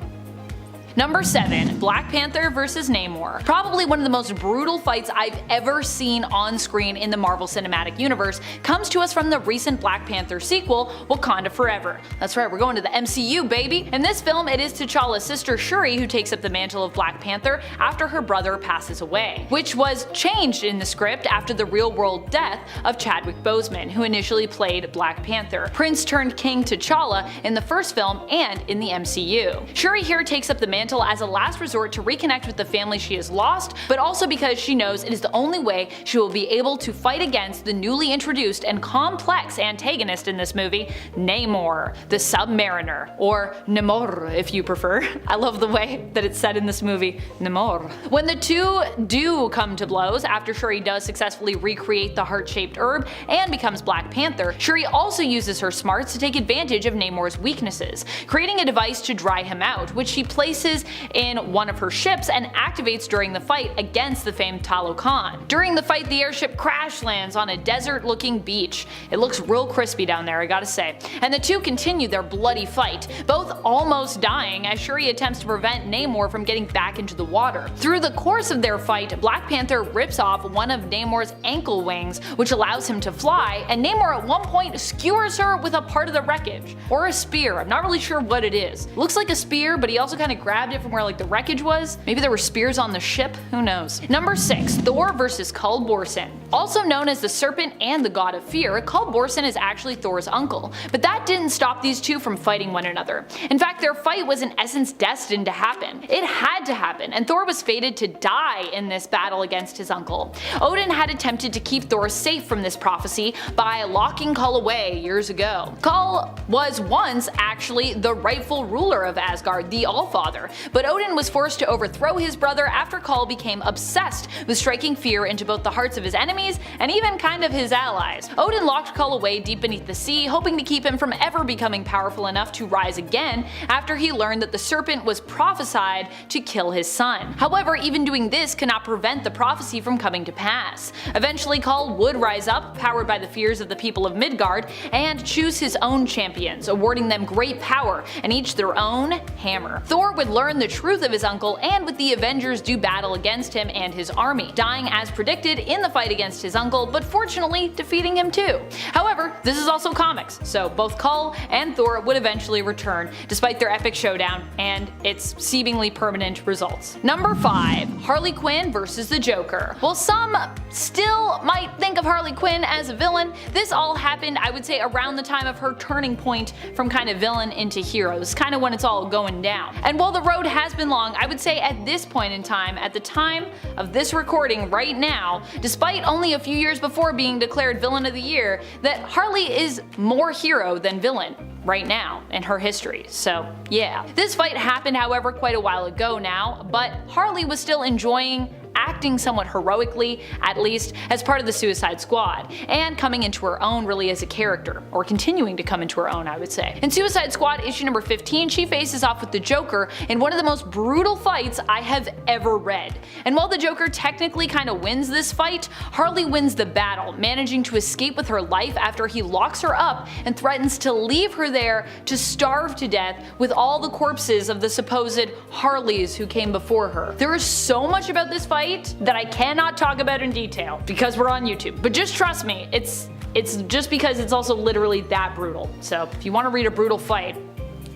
Number 7. Black Panther vs. Namor. Probably one of the most brutal fights I've ever seen on screen in the Marvel Cinematic Universe comes to us from the recent Black Panther sequel, Wakanda Forever. That's right, we're going to the MCU, baby! In this film, it is T'Challa's sister Shuri who takes up the mantle of Black Panther after her brother passes away, which was changed in the script after the real-world death of Chadwick Boseman, who initially played Black Panther, Prince turned King T'Challa in the first film and in the MCU. Shuri here takes up the mantle as a last resort to reconnect with the family she has lost, but also because she knows it is the only way she will be able to fight against the newly introduced and complex antagonist in this movie, Namor, the Submariner, or Namor if you prefer. I love the way that it's said in this movie, Namor. When the two do come to blows after Shuri does successfully recreate the heart-shaped herb and becomes Black Panther, Shuri also uses her smarts to take advantage of Namor's weaknesses, creating a device to dry him out, which she places in one of her ships and activates during the fight against the famed Talokan. During the fight, the airship crash lands on a desert-looking beach. It looks real crispy down there, I gotta say. And the two continue their bloody fight, both almost dying as Shuri attempts to prevent Namor from getting back into the water. Through the course of their fight, Black Panther rips off one of Namor's ankle wings, which allows him to fly, and Namor at one point skewers her with a part of the wreckage. Or a spear, I'm not really sure what it is. Looks like a spear, but he also kind of grabbed it from where like the wreckage was. Maybe there were spears on the ship, who knows. Number 6. Thor vs. Kull Borson. Also known as the Serpent and the God of Fear, Kull Borson is actually Thor's uncle, but that didn't stop these two from fighting one another. In fact, their fight was in essence destined to happen. It had to happen, and Thor was fated to die in this battle against his uncle. Odin had attempted to keep Thor safe from this prophecy by locking Kull away years ago. Kull was once actually the rightful ruler of Asgard, the Allfather, but Odin was forced to overthrow his brother after Kull became obsessed with striking fear into both the hearts of his enemies and even kind of his allies. Odin locked Kull away deep beneath the sea, hoping to keep him from ever becoming powerful enough to rise again after he learned that the serpent was prophesied to kill his son. However, even doing this could not prevent the prophecy from coming to pass. Eventually, Kull would rise up, powered by the fears of the people of Midgard, and choose his own champions, awarding them great power and each their own hammer. Thor would learn the truth of his uncle, and with the Avengers do battle against him and his army, dying as predicted in the fight against his uncle, but fortunately defeating him too. However, this is also comics, so both Kull and Thor would eventually return, despite their epic showdown and its seemingly permanent results. Number 5. Harley Quinn vs. the Joker. While some still might think of Harley Quinn as a villain, this all happened, I would say, around the time of her turning point from kind of villain into hero. It's kind of when it's all going down. And while the road has been long, I would say at this point in time, at the time of this recording right now, despite only a few years before being declared Villain of the Year, that Harley is more hero than villain right now in her history. So yeah. This fight happened, however, quite a while ago now, but Harley was still enjoying acting somewhat heroically, at least, as part of the Suicide Squad, and coming into her own really as a character, or continuing to come into her own, I would say. In Suicide Squad issue number 15, she faces off with the Joker in one of the most brutal fights I have ever read. And while the Joker technically kind of wins this fight, Harley wins the battle, managing to escape with her life after he locks her up and threatens to leave her there to starve to death with all the corpses of the supposed Harleys who came before her. There is so much about this fight that I cannot talk about in detail because we're on YouTube, but just trust me, it's just because it's also literally that brutal. So if you want to read a brutal fight,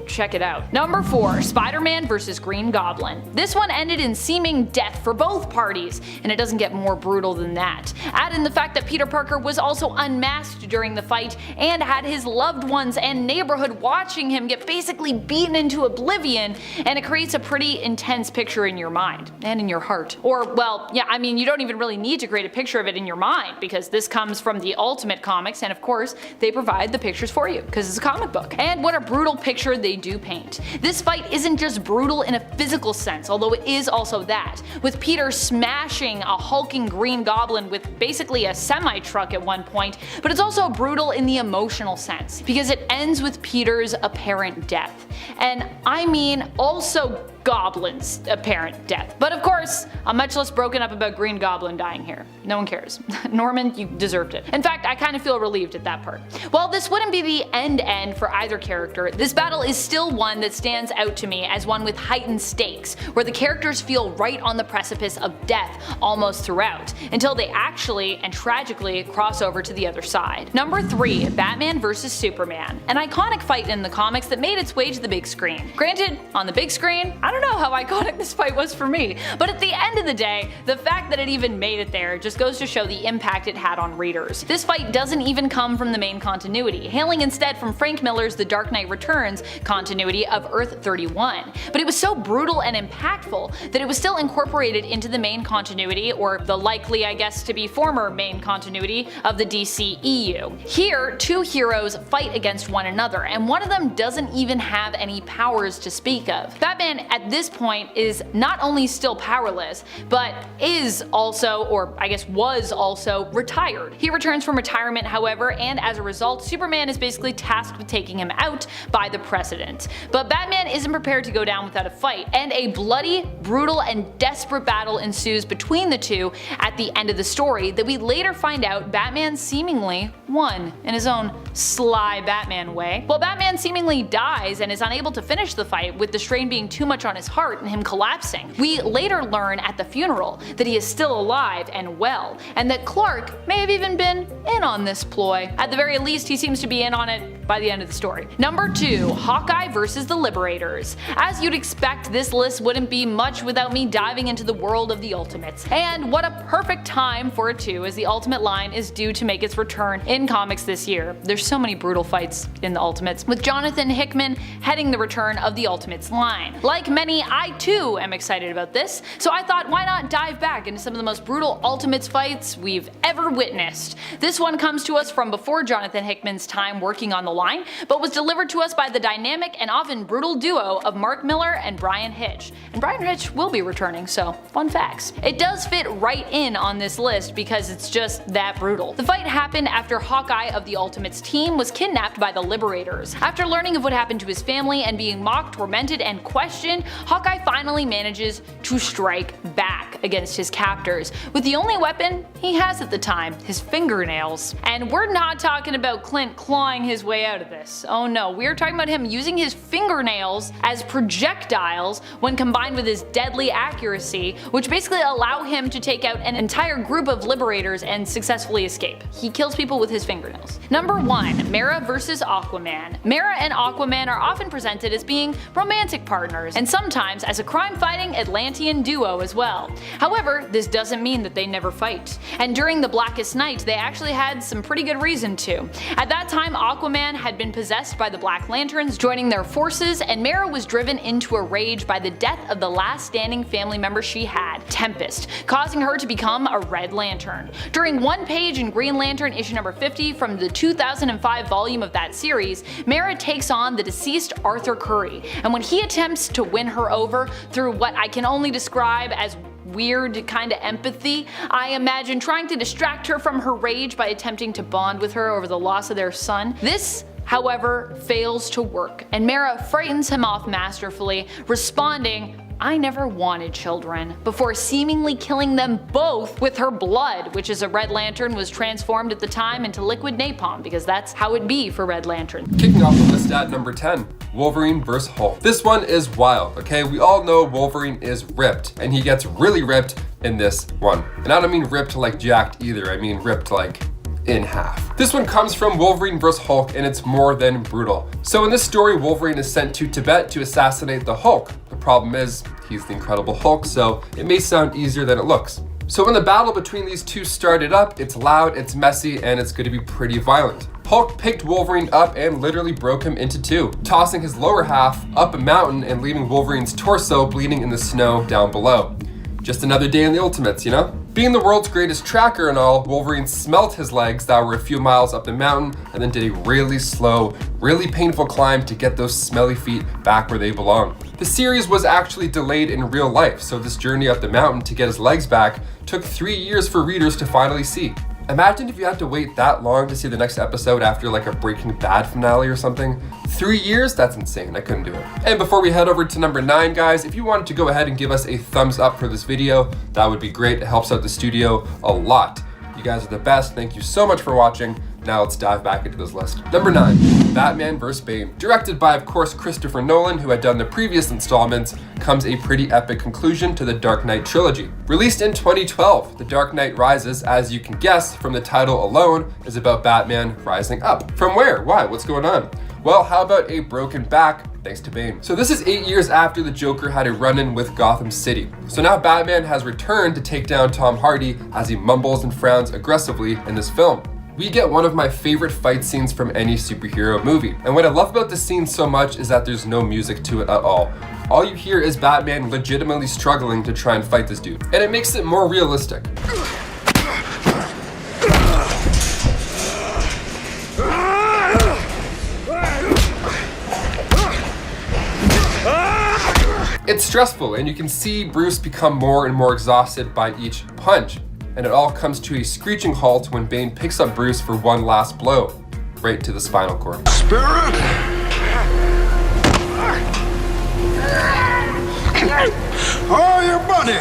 check it out. Number 4, Spider-Man vs. Green Goblin. This one ended in seeming death for both parties, and it doesn't get more brutal than that. Add in the fact that Peter Parker was also unmasked during the fight and had his loved ones and neighborhood watching him get basically beaten into oblivion, and it creates a pretty intense picture in your mind and in your heart. Or, well, yeah, I mean, you don't even really need to create a picture of it in your mind because this comes from the Ultimate Comics, and of course, they provide the pictures for you because it's a comic book. And what a brutal picture they do paint. This fight isn't just brutal in a physical sense, although it is also that, with Peter smashing a hulking Green Goblin with basically a semi-truck at one point, but it's also brutal in the emotional sense, because it ends with Peter's apparent death. And I mean also Goblin's apparent death. But of course, I'm much less broken up about Green Goblin dying here. No one cares. Norman, you deserved it. In fact, I kind of feel relieved at that part. While this wouldn't be the end for either character, this battle is still one that stands out to me as one with heightened stakes, where the characters feel right on the precipice of death almost throughout, until they actually and tragically cross over to the other side. Number 3, Batman vs. Superman. An iconic fight in the comics that made its way to the big screen. Granted, on the big screen, I don't know how iconic this fight was for me, but at the end of the day, the fact that it even made it there just goes to show the impact it had on readers. This fight doesn't even come from the main continuity, hailing instead from Frank Miller's The Dark Knight Returns continuity of Earth 31. But it was so brutal and impactful that it was still incorporated into the main continuity, or the likely, I guess, to be former main continuity of the DCEU. Here, two heroes fight against one another, and one of them doesn't even have any powers to speak of. Batman at this point is not only still powerless, but is also, or I guess was also, retired. He returns from retirement, however, and as a result, Superman is basically tasked with taking him out by the President. But Batman isn't prepared to go down without a fight, and a bloody, brutal, and desperate battle ensues between the two at the end of the story that we later find out Batman seemingly won in his own sly Batman way. While Batman seemingly dies and is unable to finish the fight, with the strain being too much on his heart and him collapsing, we later learn at the funeral that he is still alive and well, and that Clark may have even been in on this ploy. At the very least, he seems to be in on it by the end of the story. Number 2, Hawkeye vs. the Liberators. As you'd expect, this list wouldn't be much without me diving into the world of the Ultimates. And what a perfect time for it too, as the Ultimate line is due to make its return in comics this year. There's so many brutal fights in the Ultimates, with Jonathan Hickman heading the return of the Ultimates line. Like many, I too am excited about this, so I thought why not dive back into some of the most brutal Ultimates fights we've ever witnessed. This one comes to us from before Jonathan Hickman's time working on the line, but was delivered to us by the dynamic and often brutal duo of Mark Miller and Brian Hitch. And Brian Hitch will be returning, so fun facts. It does fit right in on this list because it's just that brutal. The fight happened after Hawkeye of the Ultimates team was kidnapped by the Liberators. After learning of what happened to his family and being mocked, tormented, and questioned, Hawkeye finally manages to strike back against his captors with the only weapon he has at the time, his fingernails. And we're not talking about Clint clawing his way out of this. Oh no, we're talking about him using his fingernails as projectiles when combined with his deadly accuracy, which basically allow him to take out an entire group of Liberators and successfully escape. He kills people with his fingernails. Number 1, Mera vs. Aquaman. Mera and Aquaman are often presented as being romantic partners, and sometimes as a crime-fighting Atlantean duo as well. However, this doesn't mean that they never fight. And during the Blackest Night, they actually had some pretty good reason to. At that time, Aquaman had been possessed by the Black Lanterns, joining their forces, and Mera was driven into a rage by the death of the last standing family member she had, Tempest, causing her to become a Red Lantern. During one page in Green Lantern issue number 50 from the 2005 volume of that series, Mera takes on the deceased Arthur Curry, and when he attempts to win her over through what I can only describe as weird kind of empathy. I imagine trying to distract her from her rage by attempting to bond with her over the loss of their son. This, however, fails to work, and Mera frightens him off masterfully, responding, "I never wanted children," before seemingly killing them both with her blood, which as a Red Lantern was transformed at the time into liquid napalm, because that's how it be for Red Lantern. Kicking off the list at number 10, Wolverine vs. Hulk. This one is wild, okay? We all know Wolverine is ripped, and he gets really ripped in this one. And I don't mean ripped like jacked either, I mean ripped like in half. This one comes from Wolverine vs. Hulk, and it's more than brutal. So in this story, Wolverine is sent to Tibet to assassinate the Hulk. The problem is, he's the Incredible Hulk, so it may sound easier than it looks. So when the battle between these two started up, it's loud, it's messy, and it's going to be pretty violent. Hulk picked Wolverine up and literally broke him into two, tossing his lower half up a mountain and leaving Wolverine's torso bleeding in the snow down below. Just another day in the Ultimates, you know? Being the world's greatest tracker and all, Wolverine smelt his legs that were a few miles up the mountain and then did a really slow, really painful climb to get those smelly feet back where they belong. The series was actually delayed in real life, so this journey up the mountain to get his legs back took 3 years for readers to finally see. Imagine if you had to wait that long to see the next episode after like a Breaking Bad finale or something. 3 years? That's insane. I couldn't do it. And before we head over to number 9, guys, if you wanted to go ahead and give us a thumbs up for this video, that would be great. It helps out the studio a lot. You guys are the best. Thank you so much for watching. Now let's dive back into this list. Number 9, Batman vs. Bane. Directed by, of course, Christopher Nolan, who had done the previous installments, comes a pretty epic conclusion to the Dark Knight trilogy. Released in 2012, The Dark Knight Rises, as you can guess from the title alone, is about Batman rising up. From where? Why? What's going on? Well, how about a broken back thanks to Bane? So this is 8 years after the Joker had a run-in with Gotham City. So now Batman has returned to take down Tom Hardy as he mumbles and frowns aggressively in this film. We get one of my favorite fight scenes from any superhero movie. And what I love about this scene so much is that there's no music to it at all. All you hear is Batman legitimately struggling to try and fight this dude. And it makes it more realistic. It's stressful, and you can see Bruce become more and more exhausted by each punch. And it all comes to a screeching halt when Bane picks up Bruce for one last blow, right to the spinal cord. Spirit! Oh, your buddy!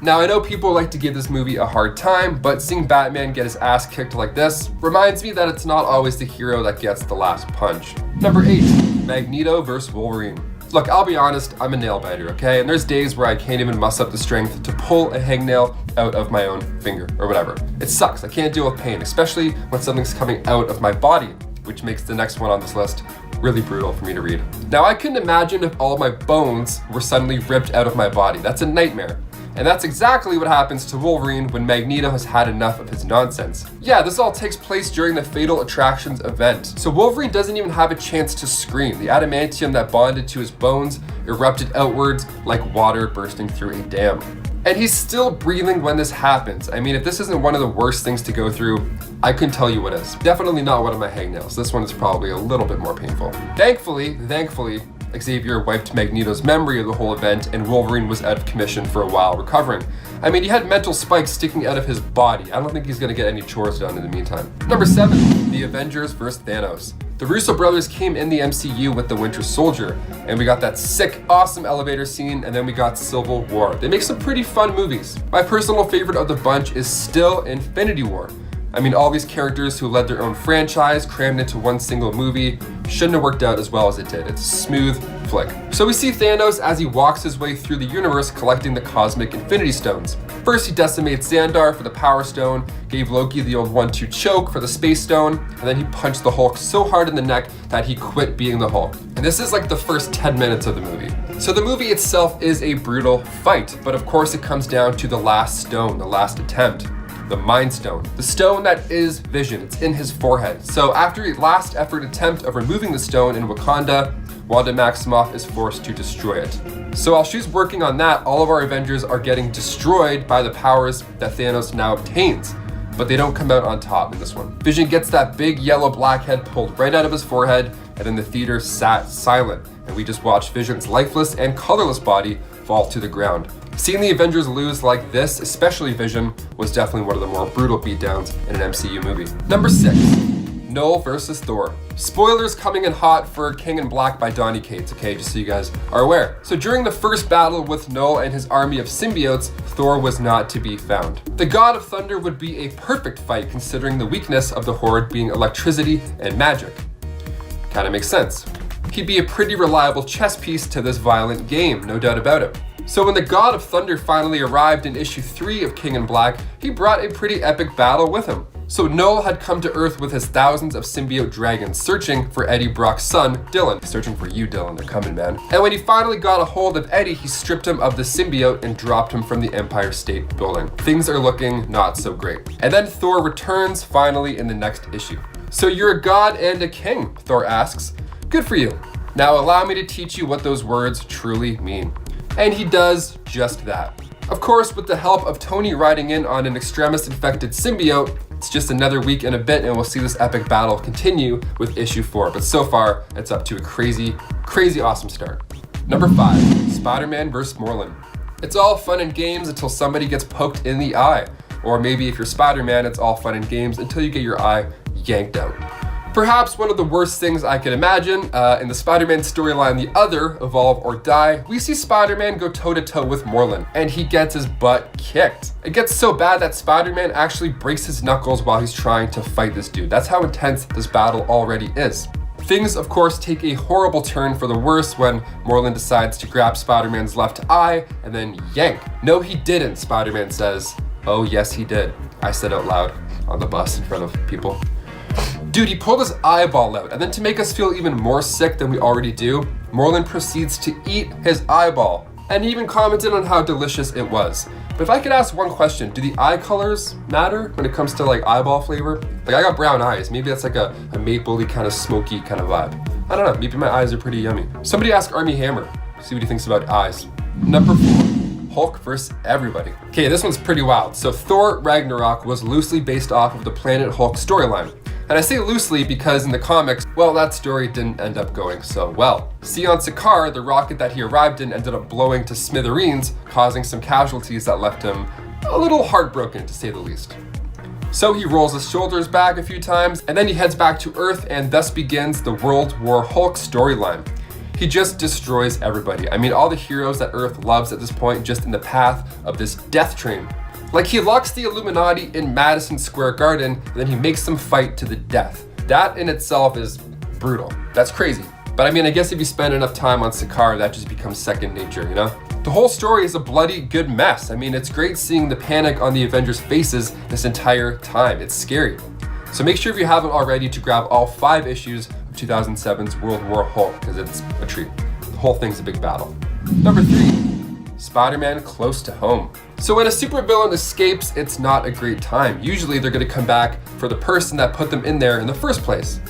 Now, I know people like to give this movie a hard time, but seeing Batman get his ass kicked like this reminds me that it's not always the hero that gets the last punch. Number 8, Magneto vs. Wolverine. Look, I'll be honest, I'm a nail biter, okay? And there's days where I can't even muster up the strength to pull a hangnail out of my own finger or whatever. It sucks, I can't deal with pain, especially when something's coming out of my body, which makes the next one on this list really brutal for me to read. Now, I couldn't imagine if all of my bones were suddenly ripped out of my body. That's a nightmare. And that's exactly what happens to Wolverine when Magneto has had enough of his nonsense. Yeah, this all takes place during the Fatal Attractions event. So Wolverine doesn't even have a chance to scream. The adamantium that bonded to his bones erupted outwards like water bursting through a dam. And he's still breathing when this happens. I mean, if this isn't one of the worst things to go through, I couldn't tell you what is. Definitely not one of my hangnails. This one is probably a little bit more painful. Thankfully, Xavier wiped Magneto's memory of the whole event, and Wolverine was out of commission for a while recovering. I mean, he had mental spikes sticking out of his body. I don't think he's gonna get any chores done in the meantime. Number 7, the Avengers vs. Thanos. The Russo brothers came in the MCU with the Winter Soldier, and we got that sick, awesome elevator scene, and then we got Civil War. They make some pretty fun movies. My personal favorite of the bunch is still Infinity War. I mean, all these characters who led their own franchise crammed into one single movie shouldn't have worked out as well as it did. It's a smooth flick. So we see Thanos as he walks his way through the universe collecting the cosmic Infinity Stones. First, he decimates Xandar for the Power Stone, gave Loki the old 1-2 choke for the Space Stone, and then he punched the Hulk so hard in the neck that he quit being the Hulk. And this is like the first 10 minutes of the movie. So the movie itself is a brutal fight, but of course it comes down to the last stone, the last attempt. The Mind Stone. The stone that is Vision. It's in his forehead. So after a last effort attempt of removing the stone in Wakanda, Wanda Maximoff is forced to destroy it. So while she's working on that, all of our Avengers are getting destroyed by the powers that Thanos now obtains. But they don't come out on top in this one. Vision gets that big yellow blackhead pulled right out of his forehead, and then the theater sat silent. And we just watched Vision's lifeless and colorless body fall to the ground. Seeing the Avengers lose like this, especially Vision, was definitely one of the more brutal beatdowns in an MCU movie. Number 6, Null versus Thor. Spoilers coming in hot for King in Black by Donny Cates, okay, just so you guys are aware. So during the first battle with Null and his army of symbiotes, Thor was not to be found. The God of Thunder would be a perfect fight considering the weakness of the Horde being electricity and magic. Kinda makes sense. He'd be a pretty reliable chess piece to this violent game, no doubt about it. So when the God of Thunder finally arrived in issue 3 of King in Black, he brought a pretty epic battle with him. So Null had come to Earth with his thousands of symbiote dragons, searching for Eddie Brock's son, Dylan. Searching for you, Dylan, they're coming, man. And when he finally got a hold of Eddie, he stripped him of the symbiote and dropped him from the Empire State Building. Things are looking not so great. And then Thor returns finally in the next issue. So you're a god and a king, Thor asks. Good for you. Now allow me to teach you what those words truly mean. And he does just that. Of course, with the help of Tony riding in on an extremis infected symbiote, it's just another week and a bit and we'll see this epic battle continue with issue 4. But so far, it's up to a crazy, crazy awesome start. Number 5, Spider-Man vs. Morlun. It's all fun and games until somebody gets poked in the eye. Or maybe if you're Spider-Man, it's all fun and games until you get your eye yanked out. Perhaps one of the worst things I could imagine, in the Spider-Man storyline, The Other, Evolve or Die, we see Spider-Man go toe-to-toe with Morlun, and he gets his butt kicked. It gets so bad that Spider-Man actually breaks his knuckles while he's trying to fight this dude. That's how intense this battle already is. Things, of course, take a horrible turn for the worse when Morlun decides to grab Spider-Man's left eye and then yank. No, he didn't, Spider-Man says. Oh, yes, he did. I said out loud on the bus in front of people. Dude, he pulled his eyeball out, and then to make us feel even more sick than we already do, Morlun proceeds to eat his eyeball, and he even commented on how delicious it was. But if I could ask one question, do the eye colors matter when it comes to like eyeball flavor? Like I got brown eyes, maybe that's like a maple-y kind of smoky kind of vibe. I don't know, maybe my eyes are pretty yummy. Somebody ask Army Hammer, see what he thinks about eyes. Number 4, Hulk versus everybody. Okay, this one's pretty wild. So Thor Ragnarok was loosely based off of the Planet Hulk storyline. And I say loosely because in the comics, well, that story didn't end up going so well. See, on Sakaar, the rocket that he arrived in ended up blowing to smithereens, causing some casualties that left him a little heartbroken, to say the least. So he rolls his shoulders back a few times, and then he heads back to Earth, and thus begins the World War Hulk storyline. He just destroys everybody. I mean, all the heroes that Earth loves at this point, just in the path of this death train. Like he locks the Illuminati in Madison Square Garden, and then he makes them fight to the death. That in itself is brutal. That's crazy. But I mean, I guess if you spend enough time on Sakaar, that just becomes second nature, you know? The whole story is a bloody good mess. I mean, it's great seeing the panic on the Avengers' faces this entire time. It's scary. So make sure if you haven't already to grab all 5 issues of 2007's World War Hulk, because it's a treat. The whole thing's a big battle. Number 3. Spider-Man close to home. So when a supervillain escapes, it's not a great time. Usually they're going to come back for the person that put them in there in the first place.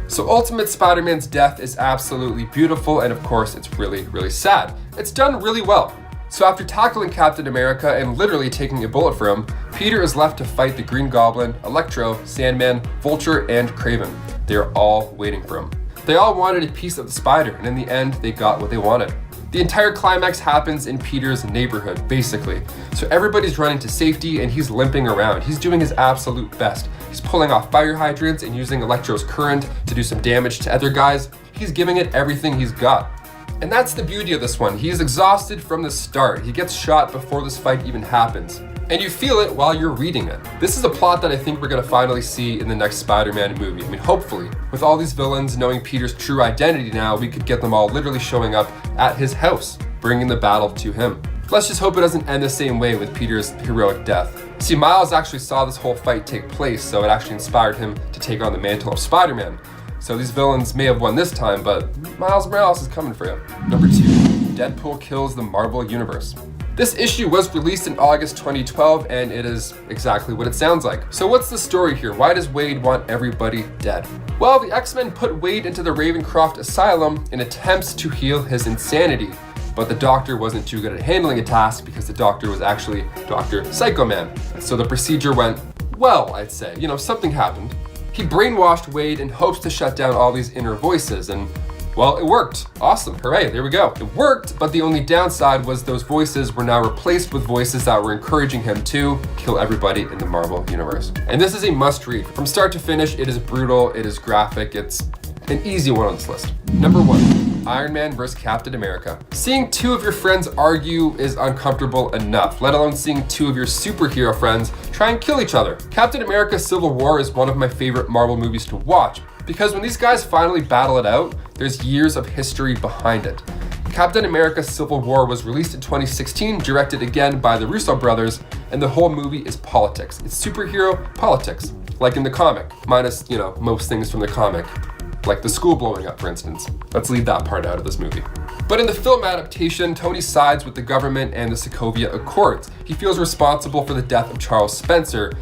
So Ultimate Spider-Man's death is absolutely beautiful, and of course it's really, really sad. It's done really well. So after tackling Captain America and literally taking a bullet for him, Peter is left to fight the Green Goblin, Electro, Sandman, Vulture, and Kraven. They're all waiting for him. They all wanted a piece of the spider, and in the end, they got what they wanted. The entire climax happens in Peter's neighborhood, basically. So everybody's running to safety and he's limping around. He's doing his absolute best. He's pulling off fire hydrants and using Electro's current to do some damage to other guys. He's giving it everything he's got. And that's the beauty of this one. He's exhausted from the start. He gets shot before this fight even happens. And you feel it while you're reading it. This is a plot that I think we're gonna finally see in the next Spider-Man movie. I mean, hopefully. With all these villains knowing Peter's true identity now, we could get them all literally showing up at his house, bringing the battle to him. Let's just hope it doesn't end the same way with Peter's heroic death. See, Miles actually saw this whole fight take place, so it actually inspired him to take on the mantle of Spider-Man. So these villains may have won this time, but Miles Morales is coming for you. Number 2, Deadpool kills the Marvel Universe. This issue was released in August 2012, and it is exactly what it sounds like. So what's the story here? Why does Wade want everybody dead? Well, the X-Men put Wade into the Ravencroft Asylum in attempts to heal his insanity, but the doctor wasn't too good at handling a task because the doctor was actually Dr. Psycho Man. So the procedure went well, I'd say. You know, something happened. He brainwashed Wade in hopes to shut down all these inner voices, and Well, it worked. Awesome. Hooray, there we go. It worked, but the only downside was those voices were now replaced with voices that were encouraging him to kill everybody in the Marvel universe. And this is a must read. From start to finish, it is brutal, it is graphic, it's an easy one on this list. Number 1, Iron Man vs. Captain America. Seeing two of your friends argue is uncomfortable enough, let alone seeing two of your superhero friends try and kill each other. Captain America Civil War is one of my favorite Marvel movies to watch, because when these guys finally battle it out, there's years of history behind it. Captain America Civil War was released in 2016, directed again by the Russo brothers, and the whole movie is politics. It's superhero politics, like in the comic, minus, most things from the comic, like the school blowing up, for instance. Let's leave that part out of this movie. But in the film adaptation, Tony sides with the government and the Sokovia Accords. He feels responsible for the death of Charles Spencer,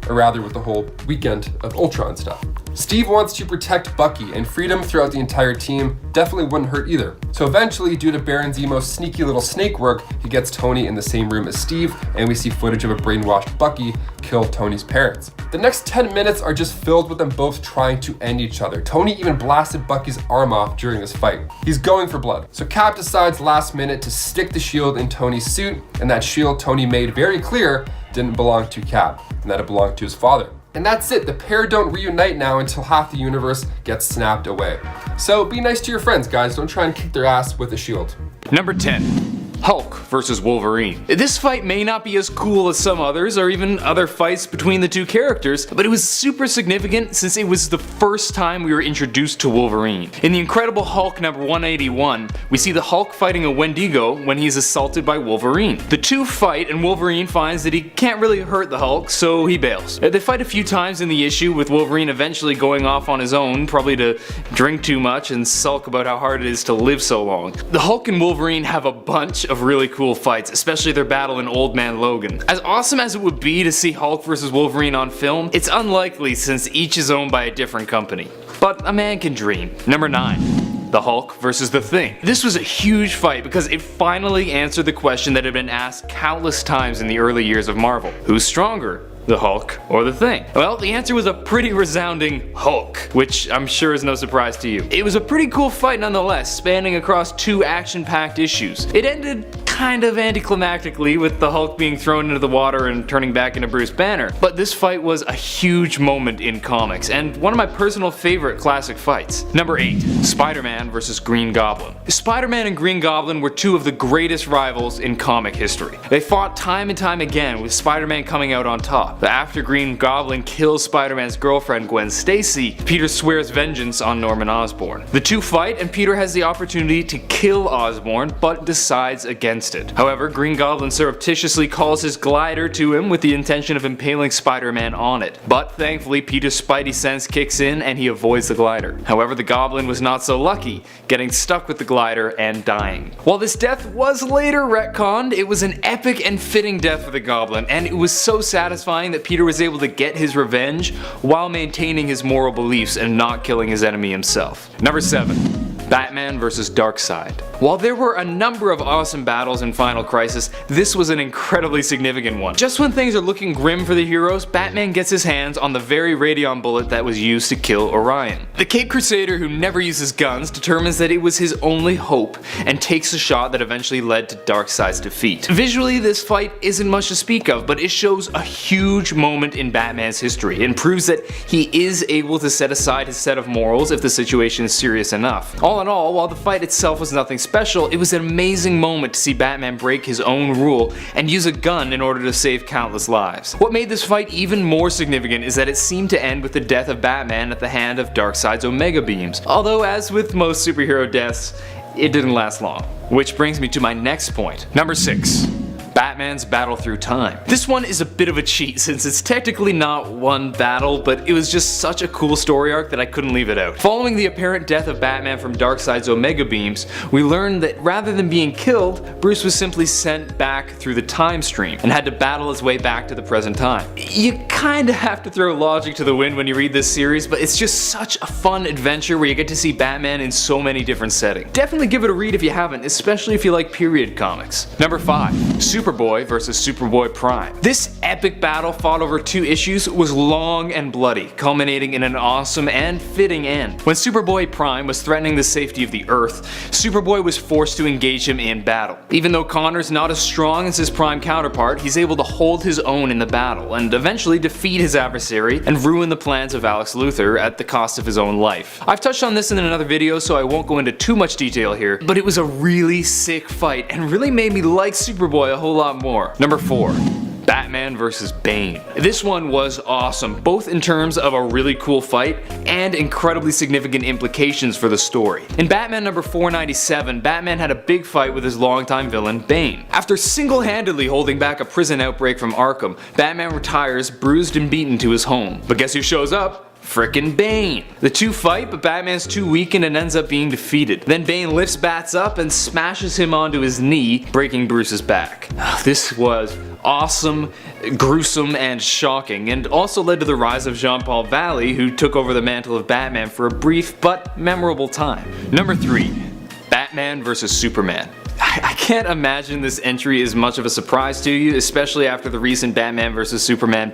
or rather with the whole weekend of Ultron stuff. Steve wants to protect Bucky, and freedom throughout the entire team definitely wouldn't hurt either. So eventually, due to Baron Zemo's sneaky little snake work, he gets Tony in the same room as Steve, and we see footage of a brainwashed Bucky kill Tony's parents. The next 10 minutes are just filled with them both trying to end each other. Tony even blasted Bucky's arm off during this fight. He's going for blood. So Cap decides last minute to stick the shield in Tony's suit, and that shield Tony made very clear didn't belong to Cap, and that it belonged to his father. And that's it, the pair don't reunite now until half the universe gets snapped away. So be nice to your friends, guys, don't try and kick their ass with a shield. Number 10. Hulk versus Wolverine. This fight may not be as cool as some others, or even other fights between the two characters, but it was super significant since it was the first time we were introduced to Wolverine. In the Incredible Hulk number 181, we see the Hulk fighting a Wendigo when he's assaulted by Wolverine. The two fight, and Wolverine finds that he can't really hurt the Hulk, so he bails. They fight a few times in the issue, with Wolverine eventually going off on his own, probably to drink too much and sulk about how hard it is to live so long. The Hulk and Wolverine have a bunch of really cool fights, especially their battle in Old Man Logan. As awesome as it would be to see Hulk vs. Wolverine on film, it's unlikely since each is owned by a different company. But a man can dream. Number 9. The Hulk versus the Thing. This was a huge fight because it finally answered the question that had been asked countless times in the early years of Marvel. Who's stronger? The Hulk or the Thing? Well, the answer was a pretty resounding Hulk, which I'm sure is no surprise to you. It was a pretty cool fight nonetheless, spanning across two action-packed issues. It ended kind of anticlimactically with the Hulk being thrown into the water and turning back into Bruce Banner, but this fight was a huge moment in comics and one of my personal favorite classic fights. Number 8. Spider-Man vs. Green Goblin. Spider-Man and Green Goblin were two of the greatest rivals in comic history. They fought time and time again, with Spider-Man coming out on top. But after Green Goblin kills Spider-Man's girlfriend Gwen Stacy, Peter swears vengeance on Norman Osborn. The two fight, and Peter has the opportunity to kill Osborn, but decides against it. However, Green Goblin surreptitiously calls his glider to him with the intention of impaling Spider-Man on it. But thankfully, Peter's spidey sense kicks in and he avoids the glider. However, the Goblin was not so lucky, getting stuck with the glider and dying. While this death was later retconned, it was an epic and fitting death for the Goblin, and it was so satisfying that Peter was able to get his revenge while maintaining his moral beliefs and not killing his enemy himself. Number 7. Batman vs. Darkseid. While there were a number of awesome battles in Final Crisis, this was an incredibly significant one. Just when things are looking grim for the heroes, Batman gets his hands on the very radion bullet that was used to kill Orion. The Caped Crusader, who never uses guns, determines that it was his only hope and takes a shot that eventually led to Darkseid's defeat. Visually, this fight isn't much to speak of, but it shows a huge moment in Batman's history and proves that he is able to set aside his set of morals if the situation is serious enough. All in all, while the fight itself was nothing special, it was an amazing moment to see Batman break his own rule and use a gun in order to save countless lives. What made this fight even more significant is that it seemed to end with the death of Batman at the hand of Darkseid's Omega Beams. Although, as with most superhero deaths, it didn't last long. Which brings me to my next point. Number 6. Batman's battle through time. This one is a bit of a cheat since it's technically not one battle, but it was just such a cool story arc that I couldn't leave it out. Following the apparent death of Batman from Darkseid's Omega Beams, we learned that rather than being killed, Bruce was simply sent back through the time stream and had to battle his way back to the present time. You kinda have to throw logic to the wind when you read this series, but it's just such a fun adventure where you get to see Batman in so many different settings. Definitely give it a read if you haven't, especially if you like period comics. Number 5. Superboy Superboy vs. Superboy Prime. This epic battle, fought over 2 issues, was long and bloody, culminating in an awesome and fitting end. When Superboy Prime was threatening the safety of the Earth, Superboy was forced to engage him in battle. Even though Connor's not as strong as his Prime counterpart, he's able to hold his own in the battle, and eventually defeat his adversary and ruin the plans of Alex Luthor at the cost of his own life. I've touched on this in another video, so I won't go into too much detail here, but it was a really sick fight and really made me like Superboy a whole lot more. Number 4. Batman vs. Bane. This one was awesome, both in terms of a really cool fight and incredibly significant implications for the story. In Batman number 497, Batman had a big fight with his longtime villain, Bane. After single-handedly holding back a prison outbreak from Arkham, Batman retires bruised and beaten to his home. But guess who shows up? Frickin' Bane. The two fight, but Batman's too weakened and ends up being defeated. Then Bane lifts Bats up and smashes him onto his knee, breaking Bruce's back. This was awesome, gruesome, and shocking, and also led to the rise of Jean-Paul Valley, who took over the mantle of Batman for a brief but memorable time. Number 3. Batman vs. Superman. I can't imagine this entry is much of a surprise to you, especially after the recent Batman vs. Superman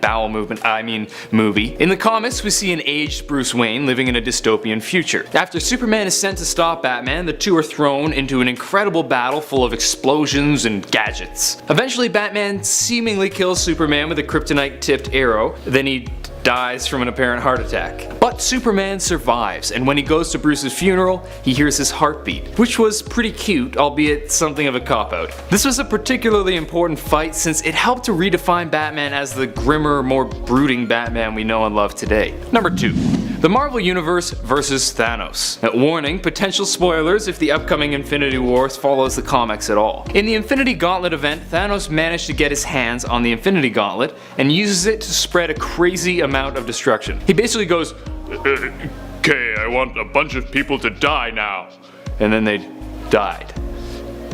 movie. In the comics, we see an aged Bruce Wayne living in a dystopian future. After Superman is sent to stop Batman, the two are thrown into an incredible battle full of explosions and gadgets. Eventually, Batman seemingly kills Superman with a kryptonite-tipped arrow, then he dies from an apparent heart attack. But Superman survives, and when he goes to Bruce's funeral, he hears his heartbeat, which was pretty cute, albeit something of a cop-out. This was a particularly important fight since it helped to redefine Batman as the grimmer, more brooding Batman we know and love today. Number 2. The Marvel Universe vs. Thanos. Warning, potential spoilers if the upcoming Infinity Wars follows the comics at all. In the Infinity Gauntlet event, Thanos managed to get his hands on the Infinity Gauntlet and uses it to spread a crazy amount of destruction. He basically goes, "Okay, I want a bunch of people to die now." And then they died.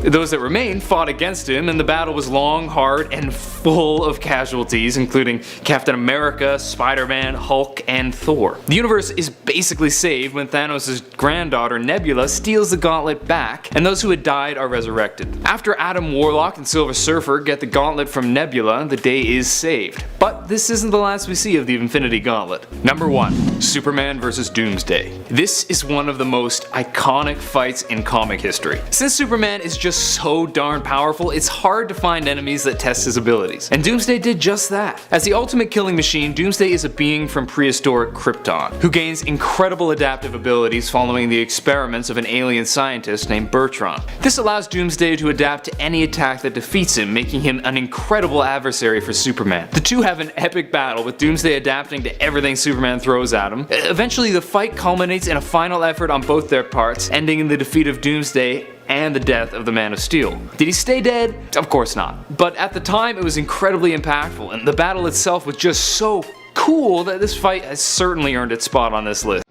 Those that remained fought against him, and the battle was long, hard, and full of casualties, including Captain America, Spider-Man, Hulk, and Thor. The universe is basically saved when Thanos' granddaughter Nebula steals the gauntlet back, and those who had died are resurrected. After Adam Warlock and Silver Surfer get the gauntlet from Nebula, the day is saved. But this isn't the last we see of the Infinity Gauntlet. Number 1. Superman vs. Doomsday. This is one of the most iconic fights in comic history. Since Superman is just so darn powerful, it's hard to find enemies that test his abilities. And Doomsday did just that. As the ultimate killing machine, Doomsday is a being from prehistoric Krypton, who gains incredible adaptive abilities following the experiments of an alien scientist named Bertrand. This allows Doomsday to adapt to any attack that defeats him, making him an incredible adversary for Superman. The two have an epic battle, with Doomsday adapting to everything Superman throws at him. Eventually, the fight culminates in a final effort on both their parts, ending in the defeat of Doomsday and the death of the Man of Steel. Did he stay dead? Of course not. But at the time, it was incredibly impactful, and the battle itself was just so cool that this fight has certainly earned its spot on this list.